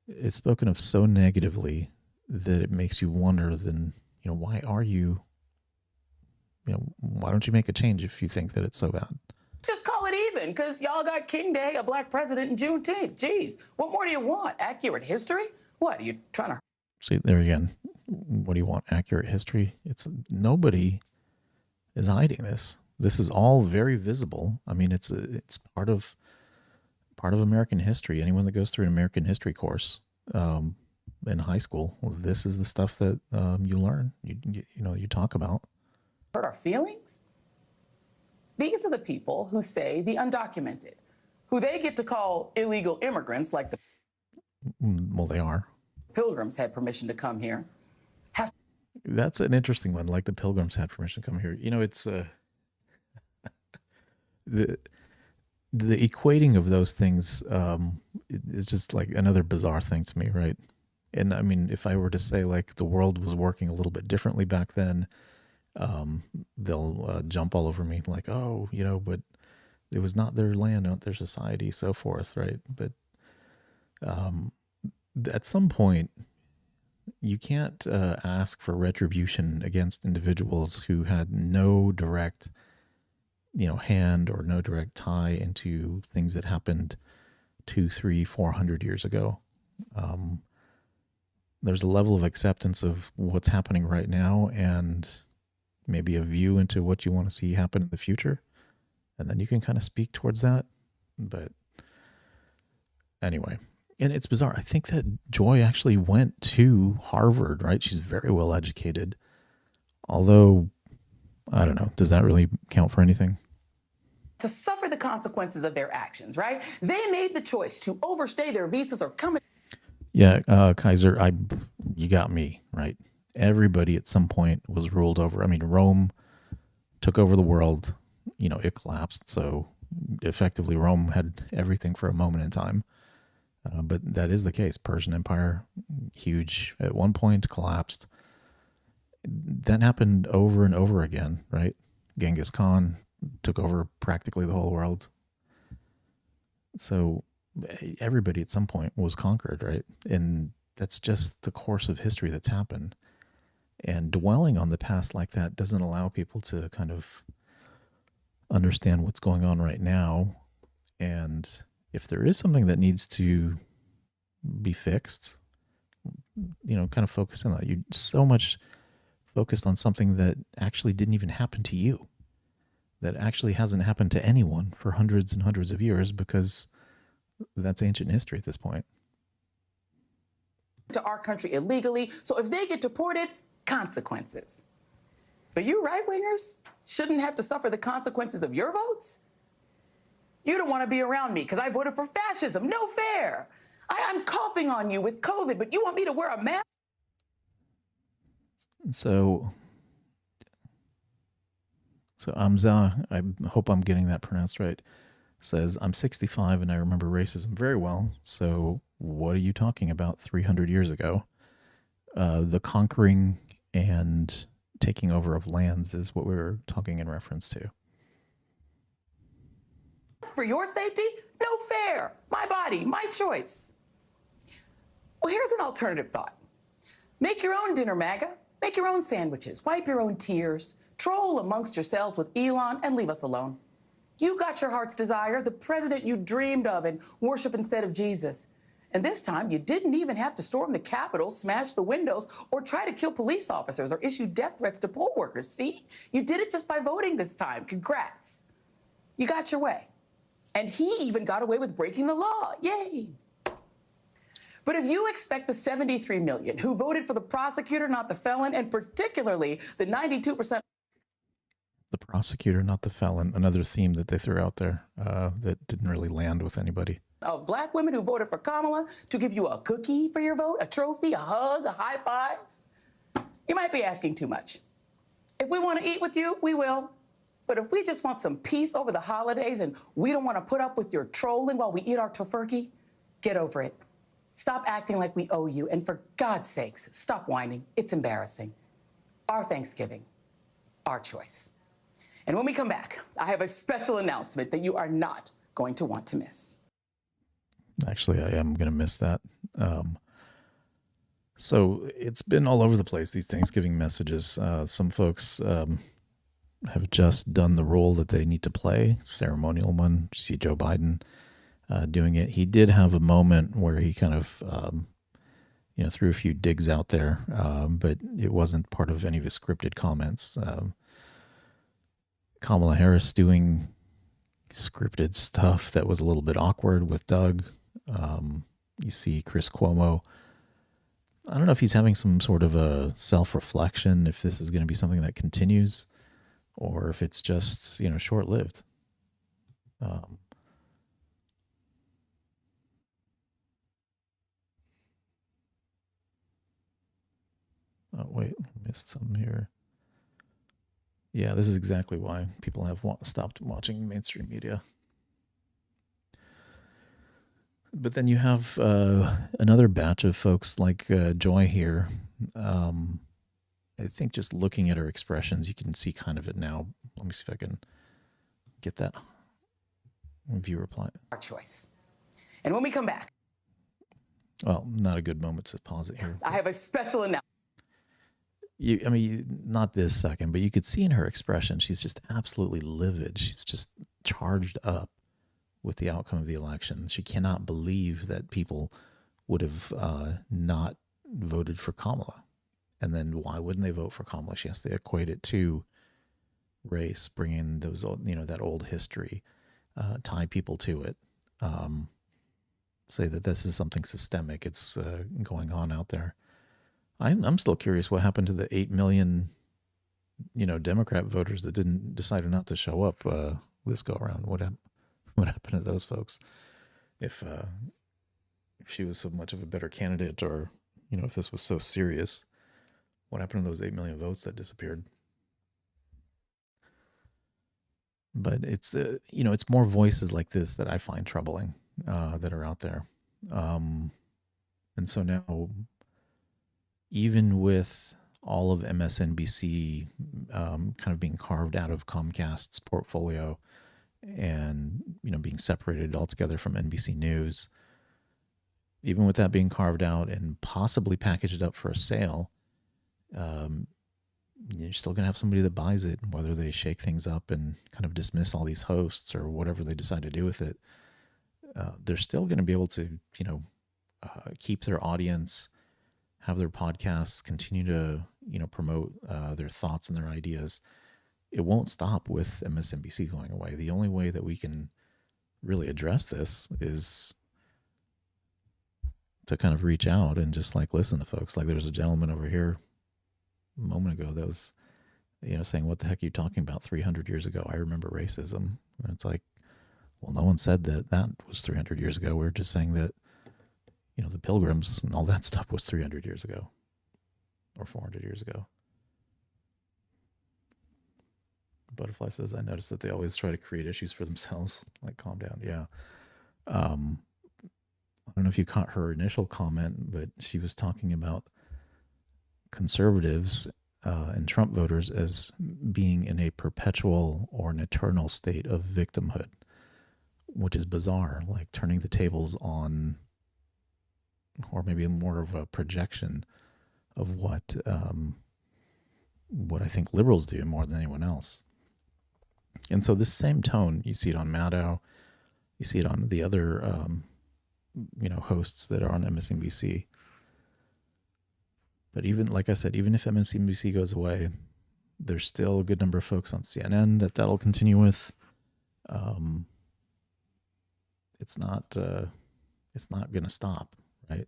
It's spoken of so negatively that it makes you wonder then, why are you, why don't you make a change if you think that it's so bad? Just call it even, because y'all got King Day, a black president, and Juneteenth. Jeez, what more do you want? Accurate history? What, are you trying to... See, there again, what do you want? Accurate history? It's nobody is hiding this. This is all very visible. I mean, it's part of American history. Anyone that goes through an American history course in high school, well, this is the stuff that you learn. You talk about. Hurt our feelings? These are the people who say the undocumented, who they get to call illegal immigrants, like the... Well, they are. Pilgrims had permission to come here. That's an interesting one. Like the Pilgrims had permission to come here. It's the equating of those things is just like another bizarre thing to me, right? And I mean, if I were to say like the world was working a little bit differently back then, they'll jump all over me like, oh, but it was not their land, not their society, so forth, right? But at some point, you can't ask for retribution against individuals who had no direct, hand or no direct tie into things that happened 200, 300, 400 years ago. There's a level of acceptance of what's happening right now and maybe a view into what you want to see happen in the future. And then you can kind of speak towards that. But anyway, and it's bizarre. I think that Joy actually went to Harvard, right? She's very well educated. Although, I don't know, does that really count for anything? To suffer the consequences of their actions, right? They made the choice to overstay their visas or come in. Yeah, Kaiser, you got me, right? Everybody at some point was ruled over. I mean, Rome took over the world, it collapsed. So effectively Rome had everything for a moment in time. But that is the case. Persian Empire, huge at one point, collapsed. That happened over and over again, right? Genghis Khan took over practically the whole world. So everybody at some point was conquered, right? And that's just the course of history that's happened. And dwelling on the past like that doesn't allow people to kind of understand what's going on right now. And if there is something that needs to be fixed, kind of focus on that. You're so much focused on something that actually didn't even happen to you. that actually hasn't happened to anyone for hundreds and hundreds of years, because that's ancient history at this point. To our country illegally. So if they get deported, consequences. But you right-wingers shouldn't have to suffer the consequences of your votes. You don't want to be around me because I voted for fascism. No fair. I'm coughing on you with COVID, but you want me to wear a mask? So Amza, I hope I'm getting that pronounced right, says, I'm 65 and I remember racism very well. So what are you talking about 300 years ago? The conquering and taking over of lands is what we were talking in reference to. For your safety? No fair. My body, my choice. Well, here's an alternative thought. Make your own dinner, MAGA. Make your own sandwiches. Wipe your own tears. Troll amongst yourselves with Elon and leave us alone. You got your heart's desire, the president you dreamed of, and worship instead of Jesus. And this time, you didn't even have to storm the Capitol, smash the windows, or try to kill police officers or issue death threats to poll workers. See? You did it just by voting this time. Congrats. You got your way. And he even got away with breaking the law. Yay. But if you expect the 73 million who voted for the prosecutor, not the felon, and particularly the 92%. The prosecutor, not the felon, another theme that they threw out there that didn't really land with anybody. Of black women who voted for Kamala to give you a cookie for your vote, a trophy, a hug, a high five. You might be asking too much. If we want to eat with you, we will. But if we just want some peace over the holidays and we don't want to put up with your trolling while we eat our tofurkey, get over it. Stop acting like we owe you. And for God's sakes, stop whining. It's embarrassing. Our Thanksgiving, our choice. And when we come back, I have a special announcement that you are not going to want to miss. Actually, I am going to miss that. So it's been all over the place, these Thanksgiving messages. Some folks have just done the role that they need to play, ceremonial one. You see Joe Biden doing it. He did have a moment where he kind of, threw a few digs out there, but it wasn't part of any of his scripted comments. Kamala Harris doing scripted stuff that was a little bit awkward with Doug. You see Chris Cuomo. I don't know if he's having some sort of a self-reflection, if this is going to be something that continues, or if it's just, short-lived. Oh, wait, missed some here. Yeah, this is exactly why people have stopped watching mainstream media. But then you have another batch of folks like Joy here. I think just looking at her expressions, you can see kind of it now. Let me see if I can get that view reply. Our choice. And when we come back. Well, not a good moment to pause it here. I have a special announcement. Not this second, but you could see in her expression, she's just absolutely livid. She's just charged up with the outcome of the election. She cannot believe that people would have not voted for Kamala. And then why wouldn't they vote for Kamala? She has to equate it to race, bring in those, that old history, tie people to it, say that this is something systemic. It's going on out there. I'm still curious what happened to the 8 million, Democrat voters that decided not to show up this go around. What happened to those folks? If she was so much of a better candidate, or if this was so serious, what happened to those 8 million votes that disappeared? But it's it's more voices like this that I find troubling that are out there, and so now, even with all of MSNBC kind of being carved out of Comcast's portfolio and, being separated altogether from NBC News, even with that being carved out and possibly packaged up for a sale, you're still going to have somebody that buys it, whether they shake things up and kind of dismiss all these hosts or whatever they decide to do with it. They're still going to be able to, keep their audience, have their podcasts, continue to, promote their thoughts and their ideas. it won't stop with MSNBC going away. The only way that we can really address this is to kind of reach out and just like listen to folks. Like there was a gentleman over here a moment ago that was, saying, what the heck are you talking about 300 years ago? I remember racism. And it's like, well, no one said that was 300 years ago. We're just saying that, the Pilgrims and all that stuff was 300 years ago or 400 years ago. Butterfly says, I noticed that they always try to create issues for themselves. Like, calm down. Yeah. I don't know if you caught her initial comment, but she was talking about conservatives and Trump voters as being in a perpetual or an eternal state of victimhood, which is bizarre, like turning the tables on, or maybe more of a projection of what I think liberals do more than anyone else. And so this same tone, you see it on Maddow, you see it on the other, hosts that are on MSNBC. But even, like I said, even if MSNBC goes away, there's still a good number of folks on CNN that'll continue with. It's not going to stop, right?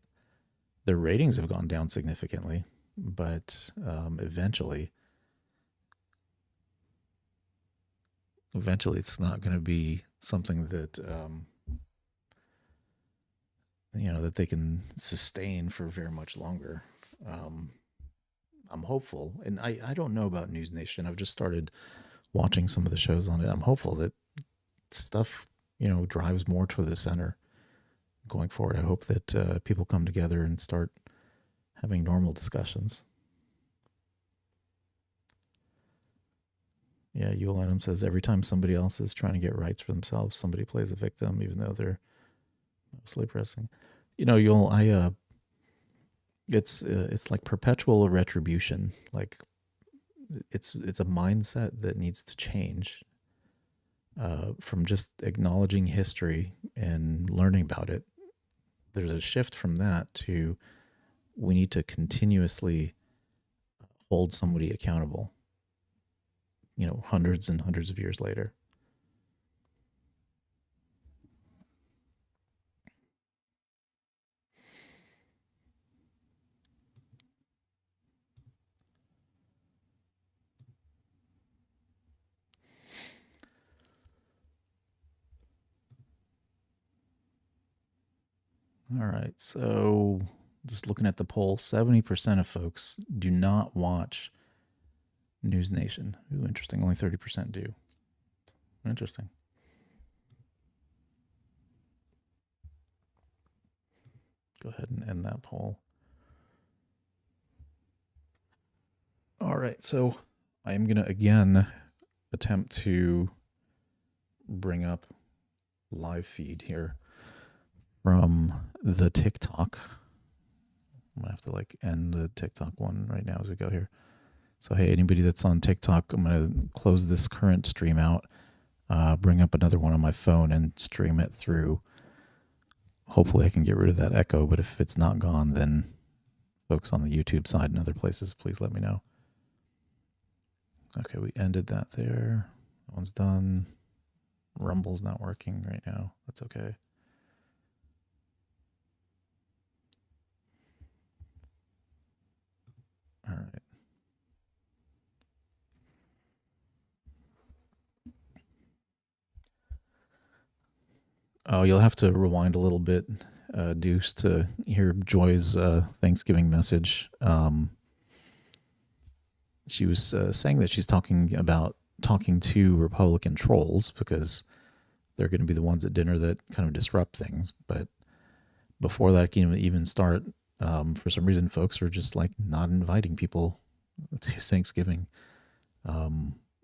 Their ratings have gone down significantly, but eventually it's not going to be something that that they can sustain for very much longer. I'm hopeful, and I don't know about News Nation. I've just started watching some of the shows on it. I'm hopeful that stuff drives more to the center going forward. I hope that people come together and start having normal discussions. Yeah, Yule Adams says every time somebody else is trying to get rights for themselves, somebody plays a victim, even though they're mostly pressing. Yule, it's like perpetual retribution. Like it's a mindset that needs to change from just acknowledging history and learning about it. There's a shift from that to we need to continuously hold somebody accountable, hundreds and hundreds of years later. All right, so just looking at the poll, 70% of folks do not watch News Nation. Ooh, interesting. Only 30% do. Interesting. Go ahead and end that poll. All right, so I am going to again attempt to bring up live feed here from the TikTok. I'm going to have to end the TikTok one right now as we go here. So, hey, anybody that's on TikTok, I'm going to close this current stream out, bring up another one on my phone and stream it through. Hopefully I can get rid of that echo, but if it's not gone, then folks on the YouTube side and other places, please let me know. Okay, we ended that there. That one's done. Rumble's not working right now. That's okay. All right. Oh, you'll have to rewind a little bit, Deuce, to hear Joy's Thanksgiving message. She was saying that she's talking to Republican trolls because they're going to be the ones at dinner that kind of disrupt things. But before that can even start, for some reason, folks are just not inviting people to Thanksgiving.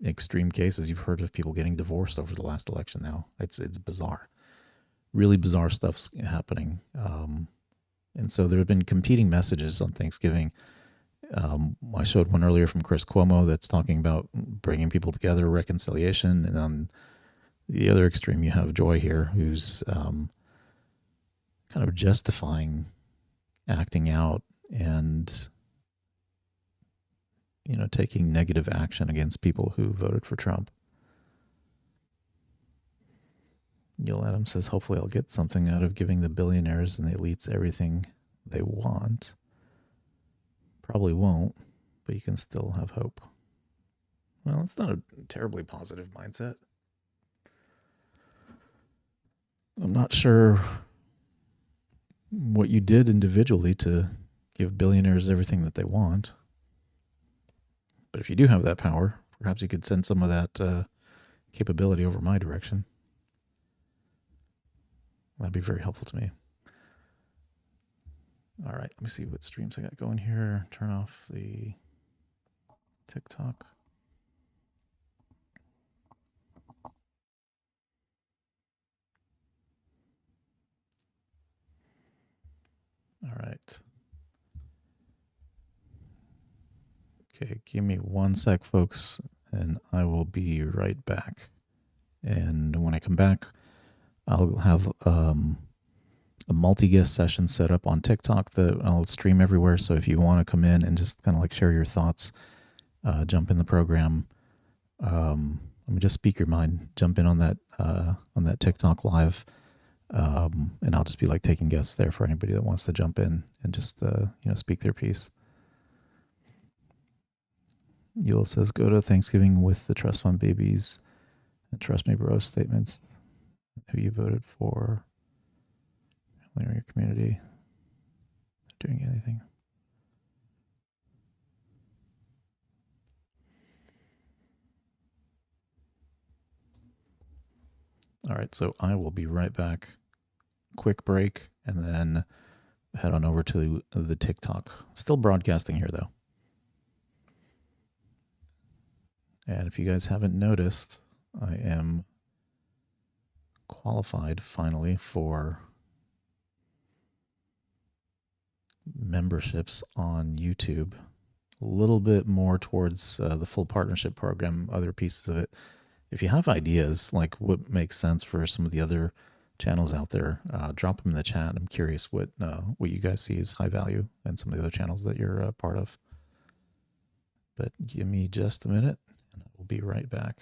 Extreme cases, you've heard of people getting divorced over the last election now. It's bizarre. Really bizarre stuff's happening. And so there have been competing messages on Thanksgiving. I showed one earlier from Chris Cuomo that's talking about bringing people together, reconciliation. And on the other extreme, you have Joy here, who's kind of justifying acting out and, taking negative action against people who voted for Trump. Gil Adams says, hopefully I'll get something out of giving the billionaires and the elites everything they want. Probably won't, but you can still have hope. Well, it's not a terribly positive mindset. I'm not sure what you did individually to give billionaires everything that they want. But if you do have that power, perhaps you could send some of that capability over my direction. That'd be very helpful to me. All right, let me see what streams I got going here. Turn off the TikTok. All right. Okay, give me 1 sec, folks, and I will be right back. And when I come back, I'll have a multi-guest session set up on TikTok that I'll stream everywhere. So if you want to come in and just kind of like share your thoughts, jump in the program. Just speak your mind. Jump in on that TikTok live, and I'll just be like taking guests there for anybody that wants to jump in and just speak their piece. Yule says, go to Thanksgiving with the trust fund babies and trust me bro statements. Who you voted for. Leader your community. Doing anything. All right, so I will be right back. Quick break, and then head on over to the TikTok. Still broadcasting here, though. And if you guys haven't noticed, I am qualified finally for memberships on YouTube. A little bit more towards the full partnership program, other pieces of it. If you have ideas, like what makes sense for some of the other channels out there, drop them in the chat. I'm curious what you guys see as high value and some of the other channels that you're part of. But give me just a minute, and I will be right back.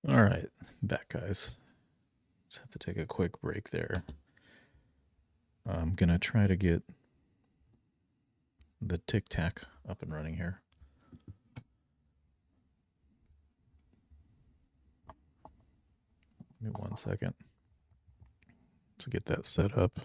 All right, back, guys. Just have to take a quick break there. I'm going to try to get the tic-tac up and running here. Give me 1 second to get that set up.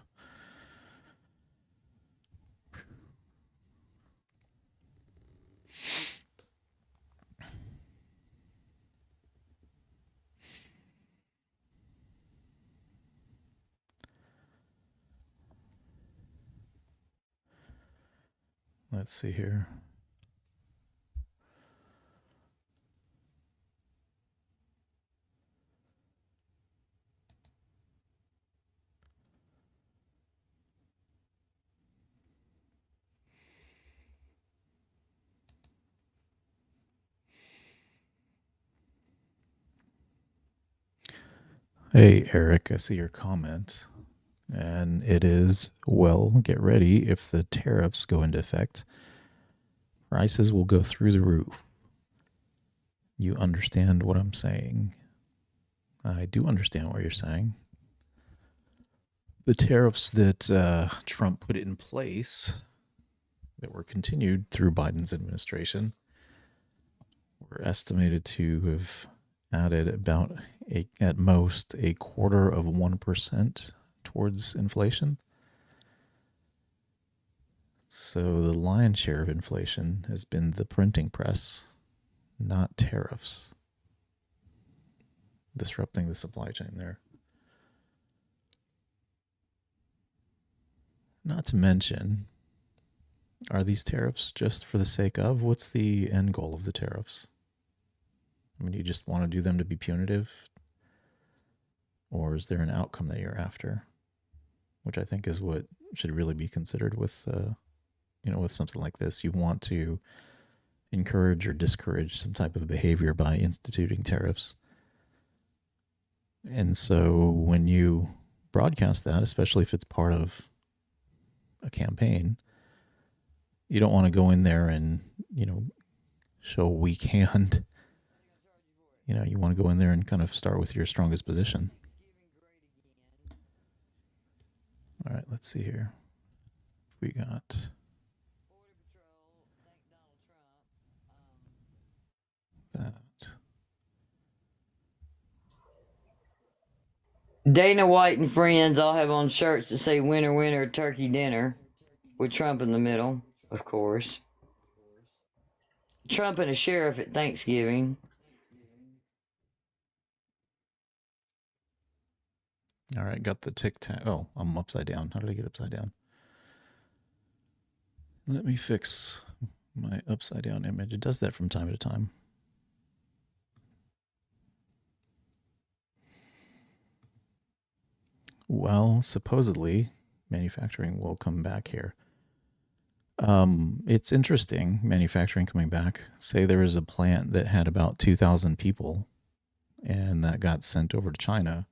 Let's see here. Hey, Eric, I see your comment. And it is, well, get ready. If the tariffs go into effect, prices will go through the roof. You understand what I'm saying? I do understand what you're saying. The tariffs that Trump put in place, that were continued through Biden's administration, were estimated to have added about at most 0.25% towards inflation. So the lion's share of inflation has been the printing press, not tariffs, disrupting the supply chain there. Not to mention, are these tariffs just for the sake of? What's the end goal of the tariffs? I mean, you just want to do them to be punitive? Or is there an outcome that you're after? Which I think is what should really be considered with, with something like this. You want to encourage or discourage some type of behavior by instituting tariffs. And so when you broadcast that, especially if it's part of a campaign, you don't want to go in there and, show a weak hand. You want to go in there and kind of start with your strongest position. All right, let's see here. We got that. Dana White and friends all have on shirts that say winner, winner, turkey dinner, with Trump in the middle, of course. Trump and a sheriff at Thanksgiving. All right, got the tic-tac. Oh, I'm upside down. How did I get upside down? Let me fix my upside down image. It does that from time to time. Well, supposedly, manufacturing will come back here. It's interesting, manufacturing coming back. Say there is a plant that had about 2,000 people, and that got sent over to China,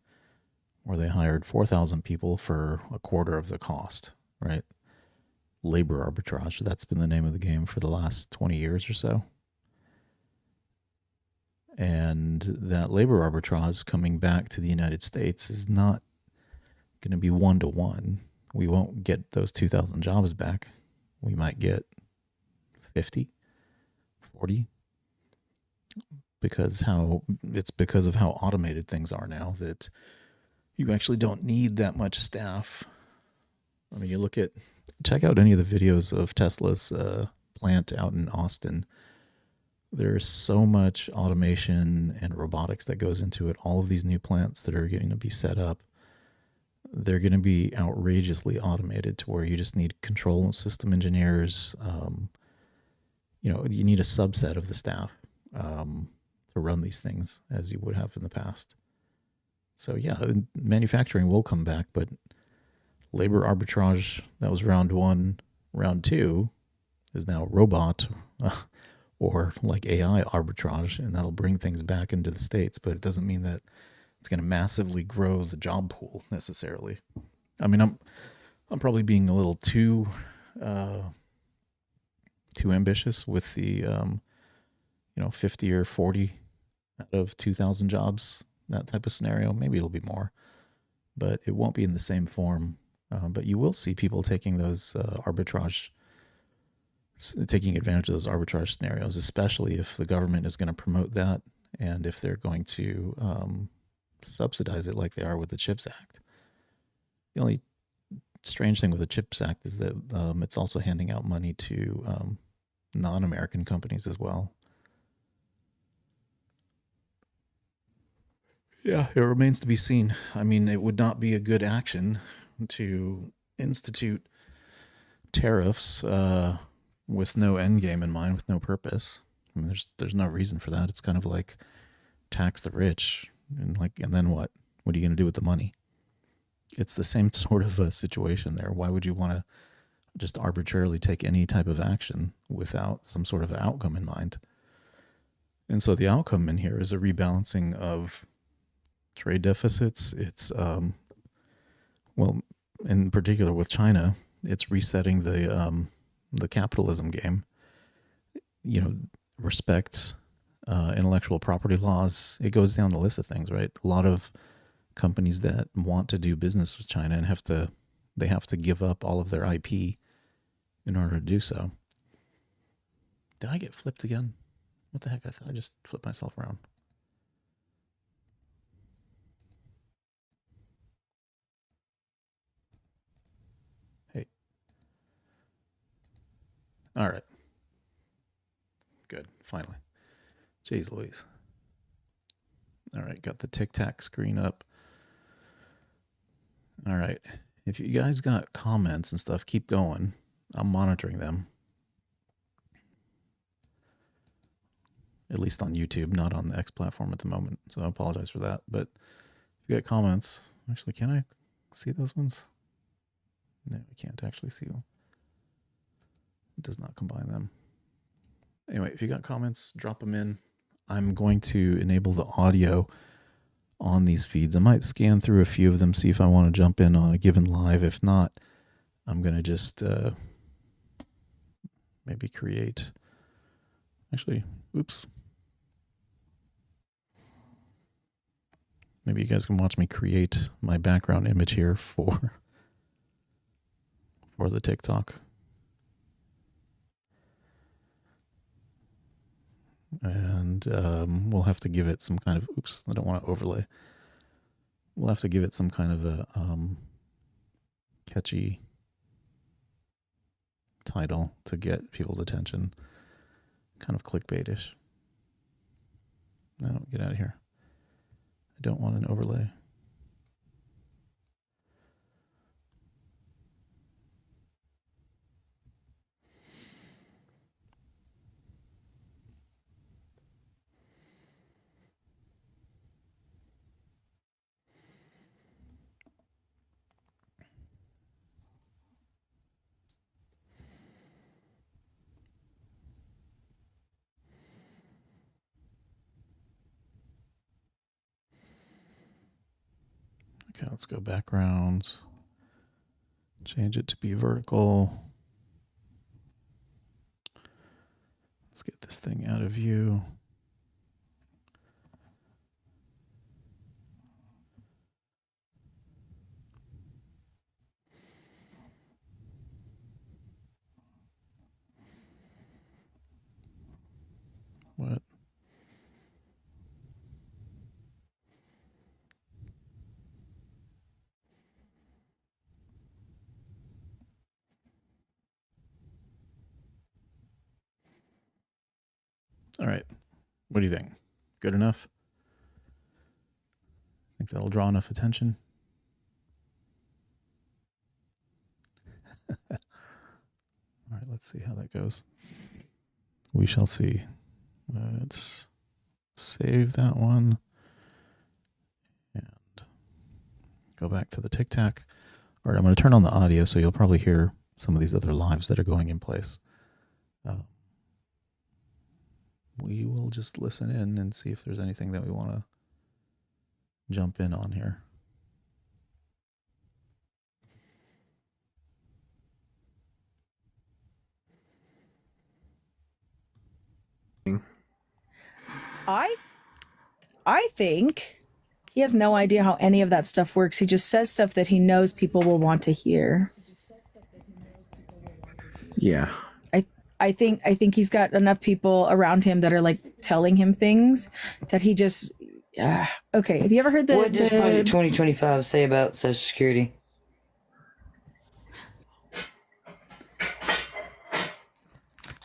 where they hired 4,000 people for a quarter of the cost, right? Labor arbitrage. That's been the name of the game for the last 20 years or so. And that labor arbitrage coming back to the United States is not going to be one-to-one. We won't get those 2,000 jobs back. We might get 50, 40, because of how automated things are now that you actually don't need that much staff. I mean, check out any of the videos of Tesla's plant out in Austin. There's so much automation and robotics that goes into it. All of these new plants that are going to be set up, they're going to be outrageously automated to where you just need control system engineers. You need a subset of the staff to run these things as you would have in the past. So yeah, manufacturing will come back, but labor arbitrage, that was round one. Round two is now robot or like AI arbitrage, and that'll bring things back into the States, but it doesn't mean that it's going to massively grow the job pool necessarily. I mean, I'm probably being a little too ambitious with the 50 or 40 out of 2,000 jobs, that type of scenario. Maybe it'll be more, but it won't be in the same form. But you will see people taking those taking advantage of those arbitrage scenarios, especially if the government is going to promote that and if they're going to subsidize it like they are with the CHIPS Act. The only strange thing with the CHIPS Act is that it's also handing out money to non-American companies as well. Yeah, it remains to be seen. I mean, it would not be a good action to institute tariffs with no end game in mind, with no purpose. I mean, there's no reason for that. It's kind of like tax the rich, and then what? What are you going to do with the money? It's the same sort of a situation there. Why would you want to just arbitrarily take any type of action without some sort of outcome in mind? And so the outcome in here is a rebalancing of trade deficits. It's well, in particular with China, it's resetting the capitalism game. You know, respect intellectual property laws. It goes down the list of things, right? A lot of companies that want to do business with China and have to give up all of their IP in order to do so. Did I get flipped again? What the heck? I thought I just flipped myself around. Hey. All right. Good. Finally. Jeez Louise. All right. Got the Tic Tac screen up. All right. If you guys got comments and stuff, keep going. I'm monitoring them. At least on YouTube, not on the X platform at the moment. So I apologize for that. But if you got comments, actually, can I see those ones? No, I can't actually see them. It does not combine them. Anyway, if you got comments, drop them in. I'm going to enable the audio on these feeds. I might scan through a few of them, see if I want to jump in on a given live. If not, I'm going to just maybe create. Actually, oops. Maybe you guys can watch me create my background image here for the TikTok. And we'll have to give it some kind of, oops, I don't want to overlay. We'll have to give it some kind of a catchy title to get people's attention. Kind of clickbaitish. No, get out of here. I don't want an overlay. Okay, let's go backgrounds. Change it to be vertical. Let's get this thing out of view. What? All right. What do you think? Good enough? Think that'll draw enough attention? All right, let's see how that goes. We shall see. Let's save that one and go back to the Tic Tac. All right, I'm going to turn on the audio so you'll probably hear some of these other lives that are going in place. We will just listen in and see if there's anything that we want to jump in on here. I I think he has no idea how any of that stuff works. He just says stuff that he knows people will want to hear. Yeah. I think he's got enough people around him that are like telling him things that he just okay. Have you ever heard the What does Project 2025 say about Social Security?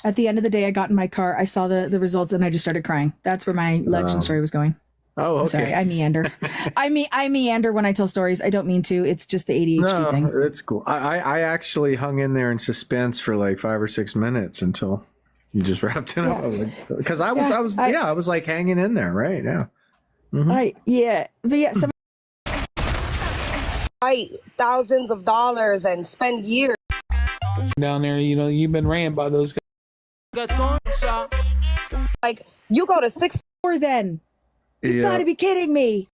At the end of the day, I got in my car, I saw the results, and I just started crying. That's where my election story was going. Oh, okay. I'm sorry, I meander. I meander when I tell stories. I don't mean to. It's just the ADHD thing. That's cool. I actually hung in there in suspense for like 5 or 6 minutes until you just wrapped it up. Because I was like hanging in there, right? Yeah. Mm-hmm. But yeah. Thousands of dollars and spend years down there. You know, you've been ran by those guys. Like you go to 6 or then. You've got to be kidding me.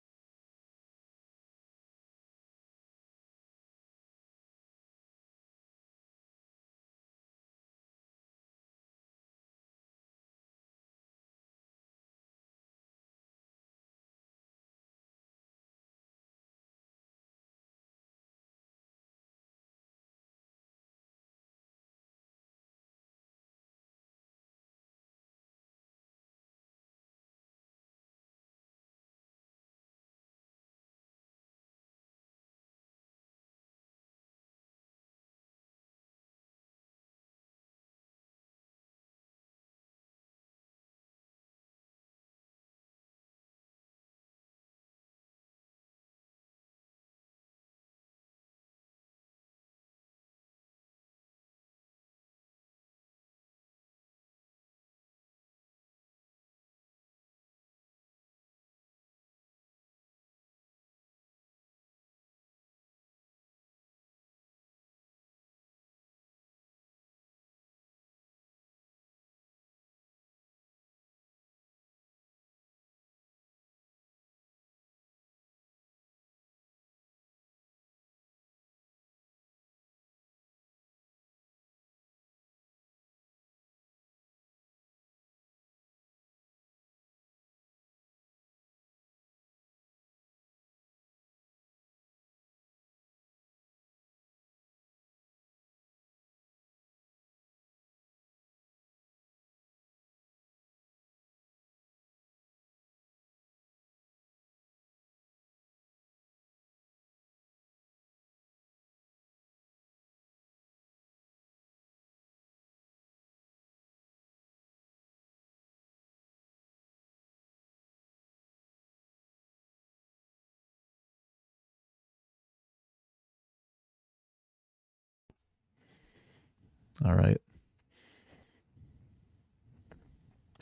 All right.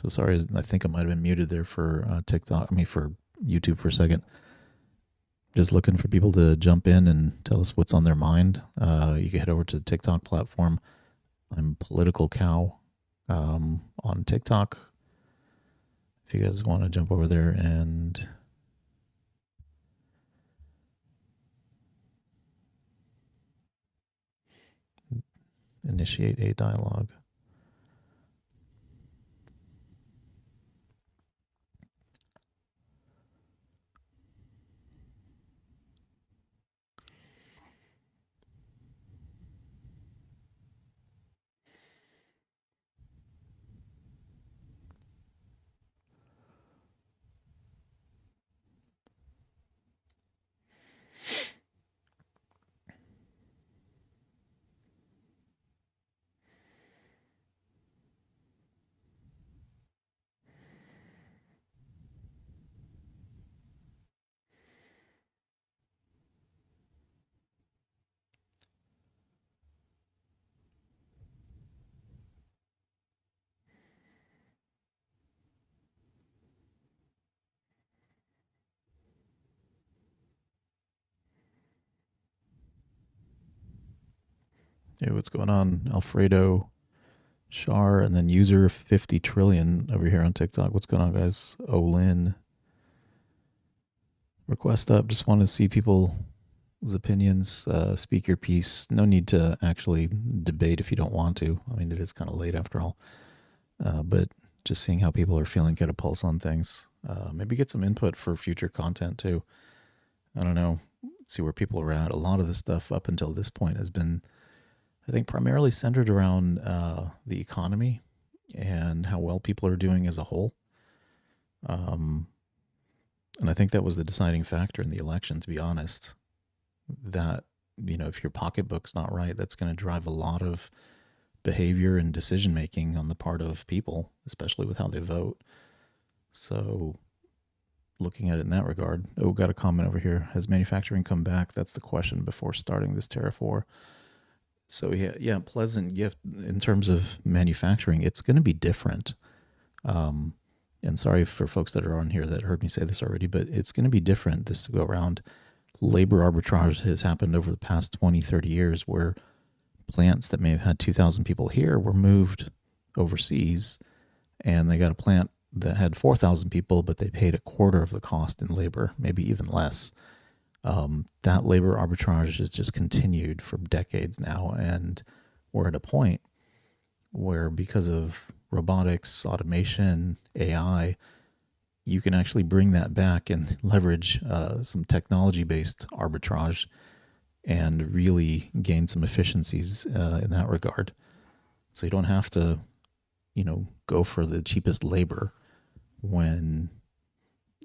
So sorry, I think I might have been muted there for TikTok. For YouTube for a second. Just looking for people to jump in and tell us what's on their mind. You can head over to the TikTok platform. I'm PoliticalCow on TikTok. If you guys want to jump over there and initiate a dialogue. Hey, what's going on? Alfredo, Shar, and then user 50 trillion over here on TikTok. What's going on, guys? Olin. Request up. Just want to see people's opinions. Speak your piece. No need to actually debate if you don't want to. It is kind of late after all. But just seeing how people are feeling, get a pulse on things. Maybe get some input for future content too. I don't know, see where people are at. A lot of the stuff up until this point has been, I think, primarily centered around the economy and how well people are doing as a whole. And I think that was the deciding factor in the election, to be honest, that, if your pocketbook's not right, that's going to drive a lot of behavior and decision making on the part of people, especially with how they vote. So looking at it in that regard, got a comment over here. Has manufacturing come back? That's the question before starting this tariff war. So yeah, pleasant gift in terms of manufacturing. It's going to be different. And sorry for folks that are on here that heard me say this already, but it's going to be different this to go around. Labor arbitrage has happened over the past 20, 30 years where plants that may have had 2,000 people here were moved overseas, and they got a plant that had 4,000 people, but they paid a quarter of the cost in labor, maybe even less. That labor arbitrage has just continued for decades now, and we're at a point where, because of robotics, automation, AI, you can actually bring that back and leverage some technology-based arbitrage and really gain some efficiencies in that regard. So you don't have to, go for the cheapest labor when,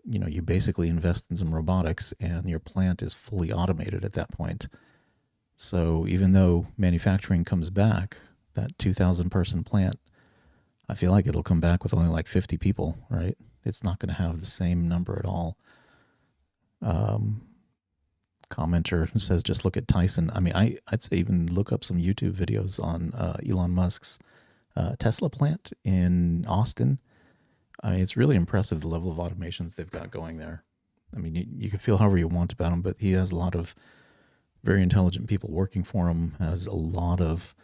you basically invest in some robotics and your plant is fully automated at that point. So even though manufacturing comes back, that 2,000 person plant, I feel like it'll come back with only like 50 people, right? It's not going to have the same number at all. Commenter says, just look at Tyson. I mean, I'd say even look up some YouTube videos on Elon Musk's Tesla plant in Austin. It's really impressive, the level of automation that they've got going there. I mean, you can feel however you want about him, but he has a lot of very intelligent people working for him, has a lot of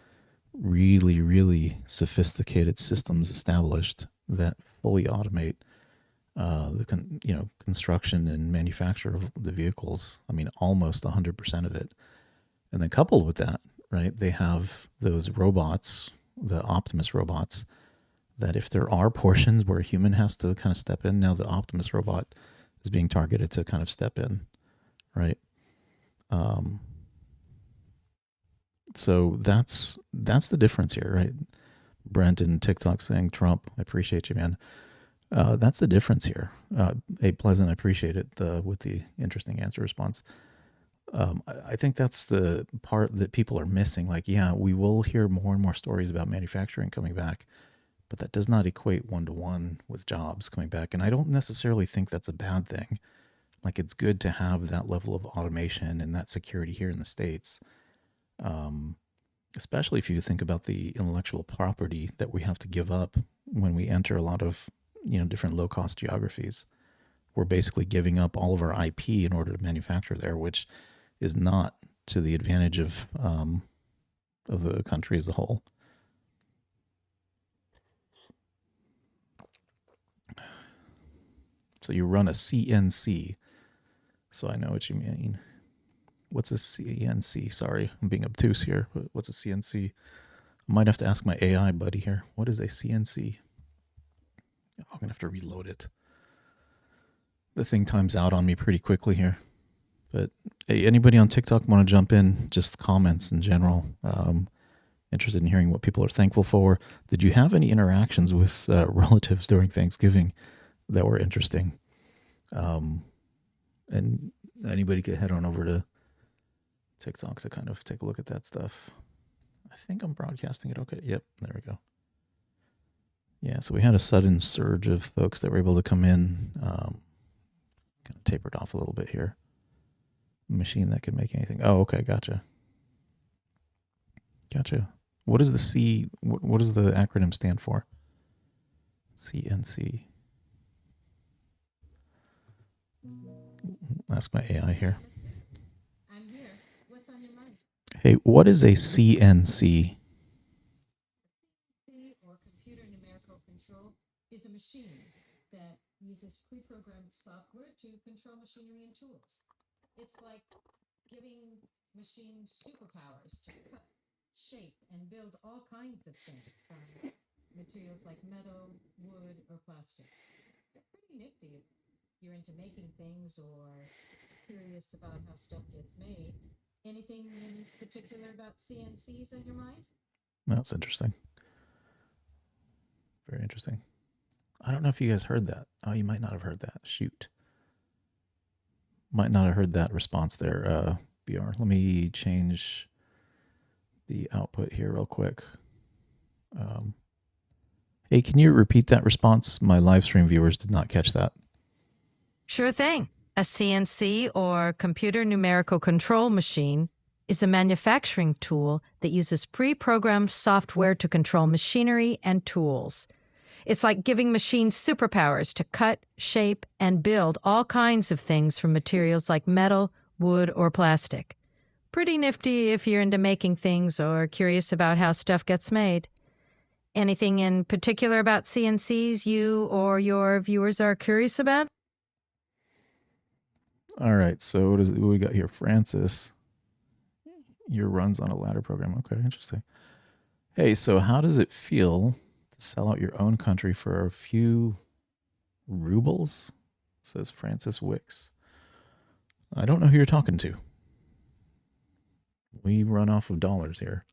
really, really sophisticated systems established that fully automate the construction and manufacture of the vehicles. I mean, almost 100% of it. And then coupled with that, right, they have those robots, the Optimus robots, that if there are portions where a human has to kind of step in, now the Optimus robot is being targeted to kind of step in, right? So that's the difference here, right? Brent in TikTok saying, Trump, I appreciate you, man. That's the difference here. Hey, Pleasant, I appreciate it with the interesting answer response. I think that's the part that people are missing. Like, yeah, we will hear more and more stories about manufacturing coming back, but that does not equate one-to-one with jobs coming back. And I don't necessarily think that's a bad thing. Like, it's good to have that level of automation and that security here in the States. Especially if you think about the intellectual property that we have to give up when we enter a lot of, different low-cost geographies. We're basically giving up all of our IP in order to manufacture there, which is not to the advantage of the country as a whole. So you run a CNC. So I know what you mean. What's a CNC? Sorry, I'm being obtuse here. But what's a CNC? I might have to ask my AI buddy here. What is a CNC? I'm going to have to reload it. The thing times out on me pretty quickly here. But hey, anybody on TikTok want to jump in? Just comments in general. Interested in hearing what people are thankful for. Did you have any interactions with relatives during Thanksgiving that were interesting? And anybody could head on over to TikTok to kind of take a look at that stuff. I think I'm broadcasting it okay. Yep, there we go. Yeah, so we had a sudden surge of folks that were able to come in. Kind of tapered off a little bit here. Machine that can make anything. Oh, okay, gotcha. What is the C? What does the acronym stand for? CNC. Ask my AI here. I'm here. What's on your mind? Hey, what is a CNC? Or computer numerical control is a machine that uses pre-programmed software to control machinery and tools. It's like giving machines superpowers to cut, shape, and build all kinds of things, from materials like metal, wood, or plastic. They're pretty nifty if you're into making things or curious about how stuff gets made. Anything in particular about CNCs on your mind? That's interesting. Very interesting. I don't know if you guys heard that. Oh, you might not have heard that. Shoot. Might not have heard that response there, BR. Let me change the output here real quick. Hey, can you repeat that response? My live stream viewers did not catch that. Sure thing. A CNC, or computer numerical control machine, is a manufacturing tool that uses pre-programmed software to control machinery and tools. It's like giving machines superpowers to cut, shape, and build all kinds of things from materials like metal, wood, or plastic. Pretty nifty if you're into making things or curious about how stuff gets made. Anything in particular about CNCs you or your viewers are curious about? All right, so what we got here? Francis, your runs on a ladder program. Okay, interesting. Hey, so how does it feel to sell out your own country for a few rubles? Says Francis Wicks. I don't know who you're talking to. We run off of dollars here.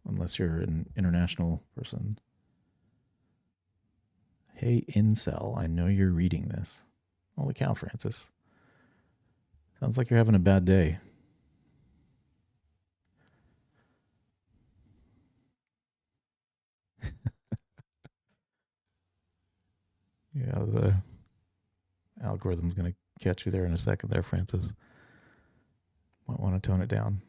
Unless you're an international person. Hey, incel, I know you're reading this. Holy cow, Francis. Sounds like you're having a bad day. Yeah, the algorithm's going to catch you there in a second there, Francis. Might want to tone it down.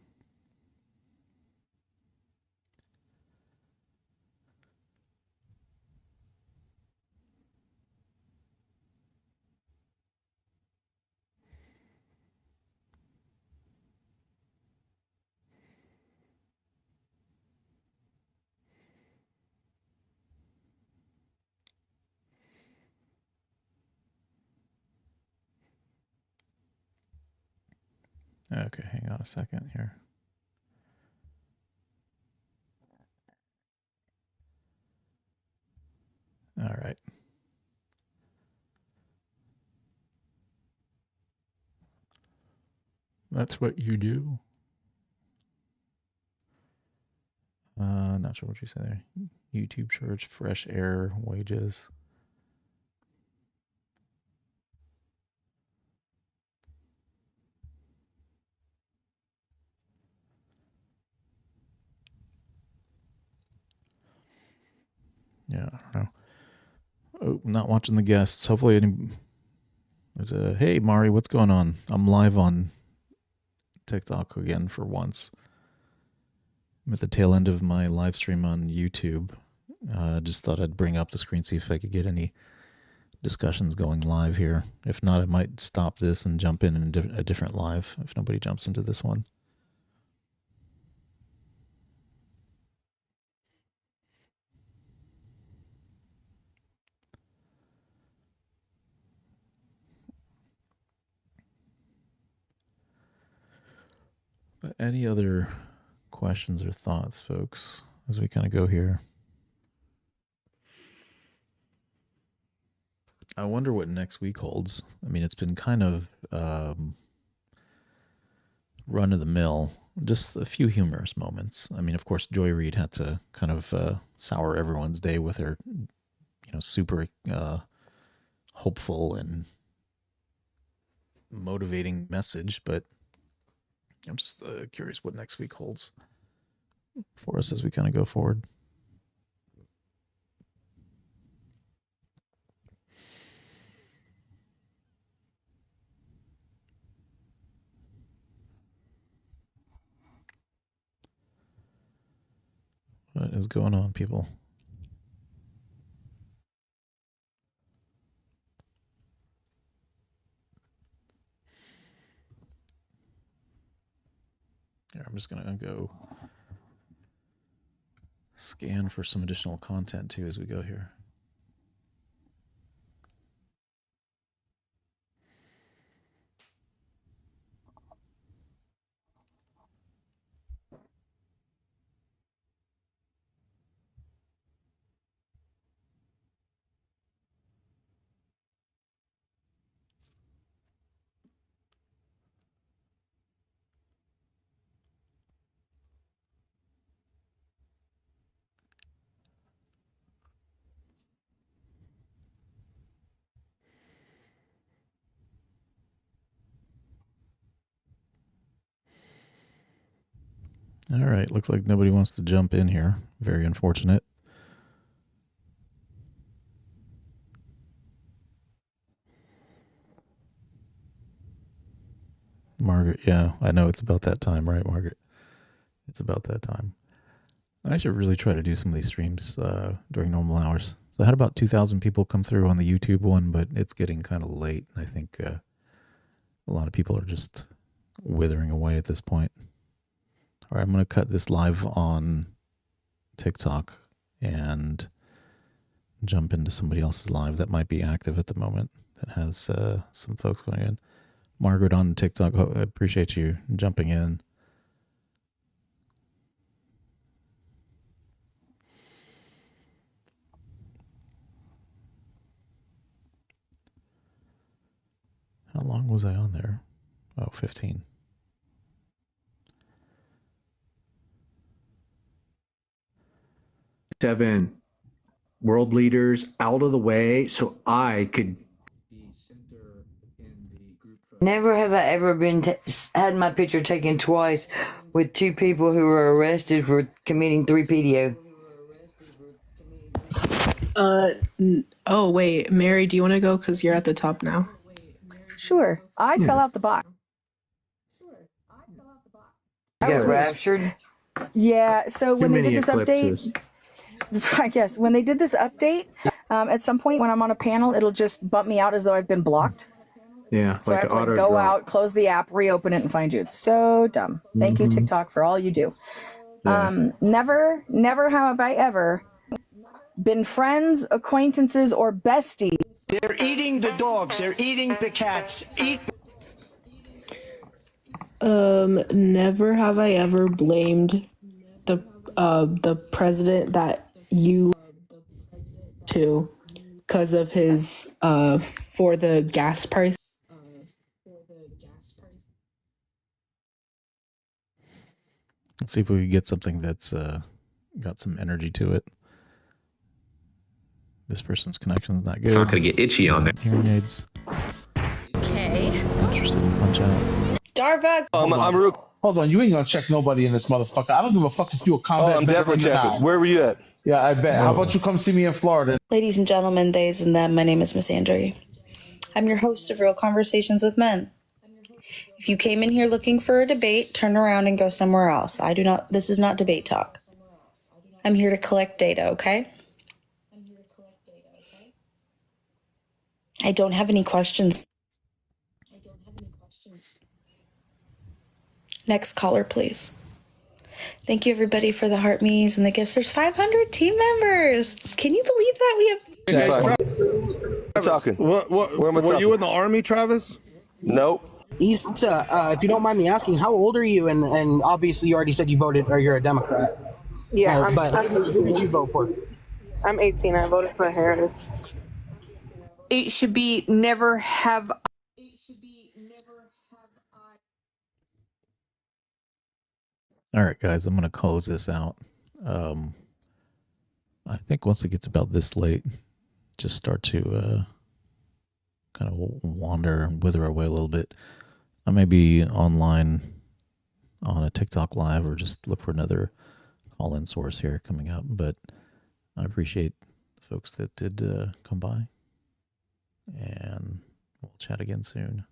Okay, hang on a second here. All right. That's what you do. Not sure what you said there. YouTube shorts, fresh air, wages. Yeah, I don't know. Oh, not watching the guests. Hopefully, there's a hey Mari, what's going on? I'm live on TikTok again for once. I'm at the tail end of my live stream on YouTube. Just thought I'd bring up the screen, see if I could get any discussions going live here. If not, I might stop this and jump in a different live if nobody jumps into this one. But any other questions or thoughts, folks, as we kind of go here? I wonder what next week holds. I mean, it's been kind of run of the mill, just a few humorous moments. I mean, of course, Joy Reid had to kind of sour everyone's day with her, super hopeful and motivating message. But I'm just curious what next week holds for us as we kind of go forward. What is going on, people? Here, I'm just going to go scan for some additional content, too, as we go here. All right, looks like nobody wants to jump in here. Very unfortunate. Margaret, yeah, I know it's about that time, right, Margaret? It's about that time. I should really try to do some of these streams during normal hours. So I had about 2,000 people come through on the YouTube one, but it's getting kind of late. I think a lot of people are just withering away at this point. All right, I'm going to cut this live on TikTok and jump into somebody else's live that might be active at the moment that has some folks going in. Margaret on TikTok, I appreciate you jumping in. How long was I on there? Oh, 15. Seven world leaders out of the way so I could be center in the group. Never have I ever been had my picture taken twice with two people who were arrested for committing 3 PDO. Oh wait, Mary, do you want to go? Because you're at the top now. Sure. I fell out the box. You got raptured? Yeah, so when they did this update, I guess, when they did this update, at some point when I'm on a panel, it'll just bump me out as though I've been blocked. Yeah, So I have to like, go out, close the app, reopen it, and find you. It's so dumb. Thank you, TikTok, for all you do. Yeah. Never have I ever been friends, acquaintances, or besties. They're eating the dogs. They're eating the cats. Never have I ever blamed the president that you to because of his for the gas price. Let's see if we can get something that's got some energy to it. This person's connection is not good. It's not going to get itchy on there. Hearing aids. Okay. Interested in punch out. Darva. I'm Rook. Hold on, you ain't gonna check nobody in this motherfucker. I don't give a fuck if you a combat. I'm definitely checking. Where were you at? Yeah, I bet. How about you come see me in Florida? Ladies and gentlemen, theys and them, my name is Miss Andre. I'm your host of Real Conversations with Men. If you came in here looking for a debate, turn around and go somewhere else. This is not debate talk. I'm here to collect data, okay? I don't have any questions. Next caller, please. Thank you, everybody, for the heart me's and the gifts. There's 500 team members. Can you believe that? We have... Talking. Were you in the Army, Travis? Nope. If you don't mind me asking, how old are you? And obviously, you already said you voted, or you're a Democrat. Yeah, but who did you vote for? I'm 18. I voted for Harris. It should be never have. All right, guys, I'm going to close this out. I think once it gets about this late, just start to kind of wander and wither away a little bit. I may be online on a TikTok live or just look for another call-in source here coming up. But I appreciate the folks that did come by, and we'll chat again soon.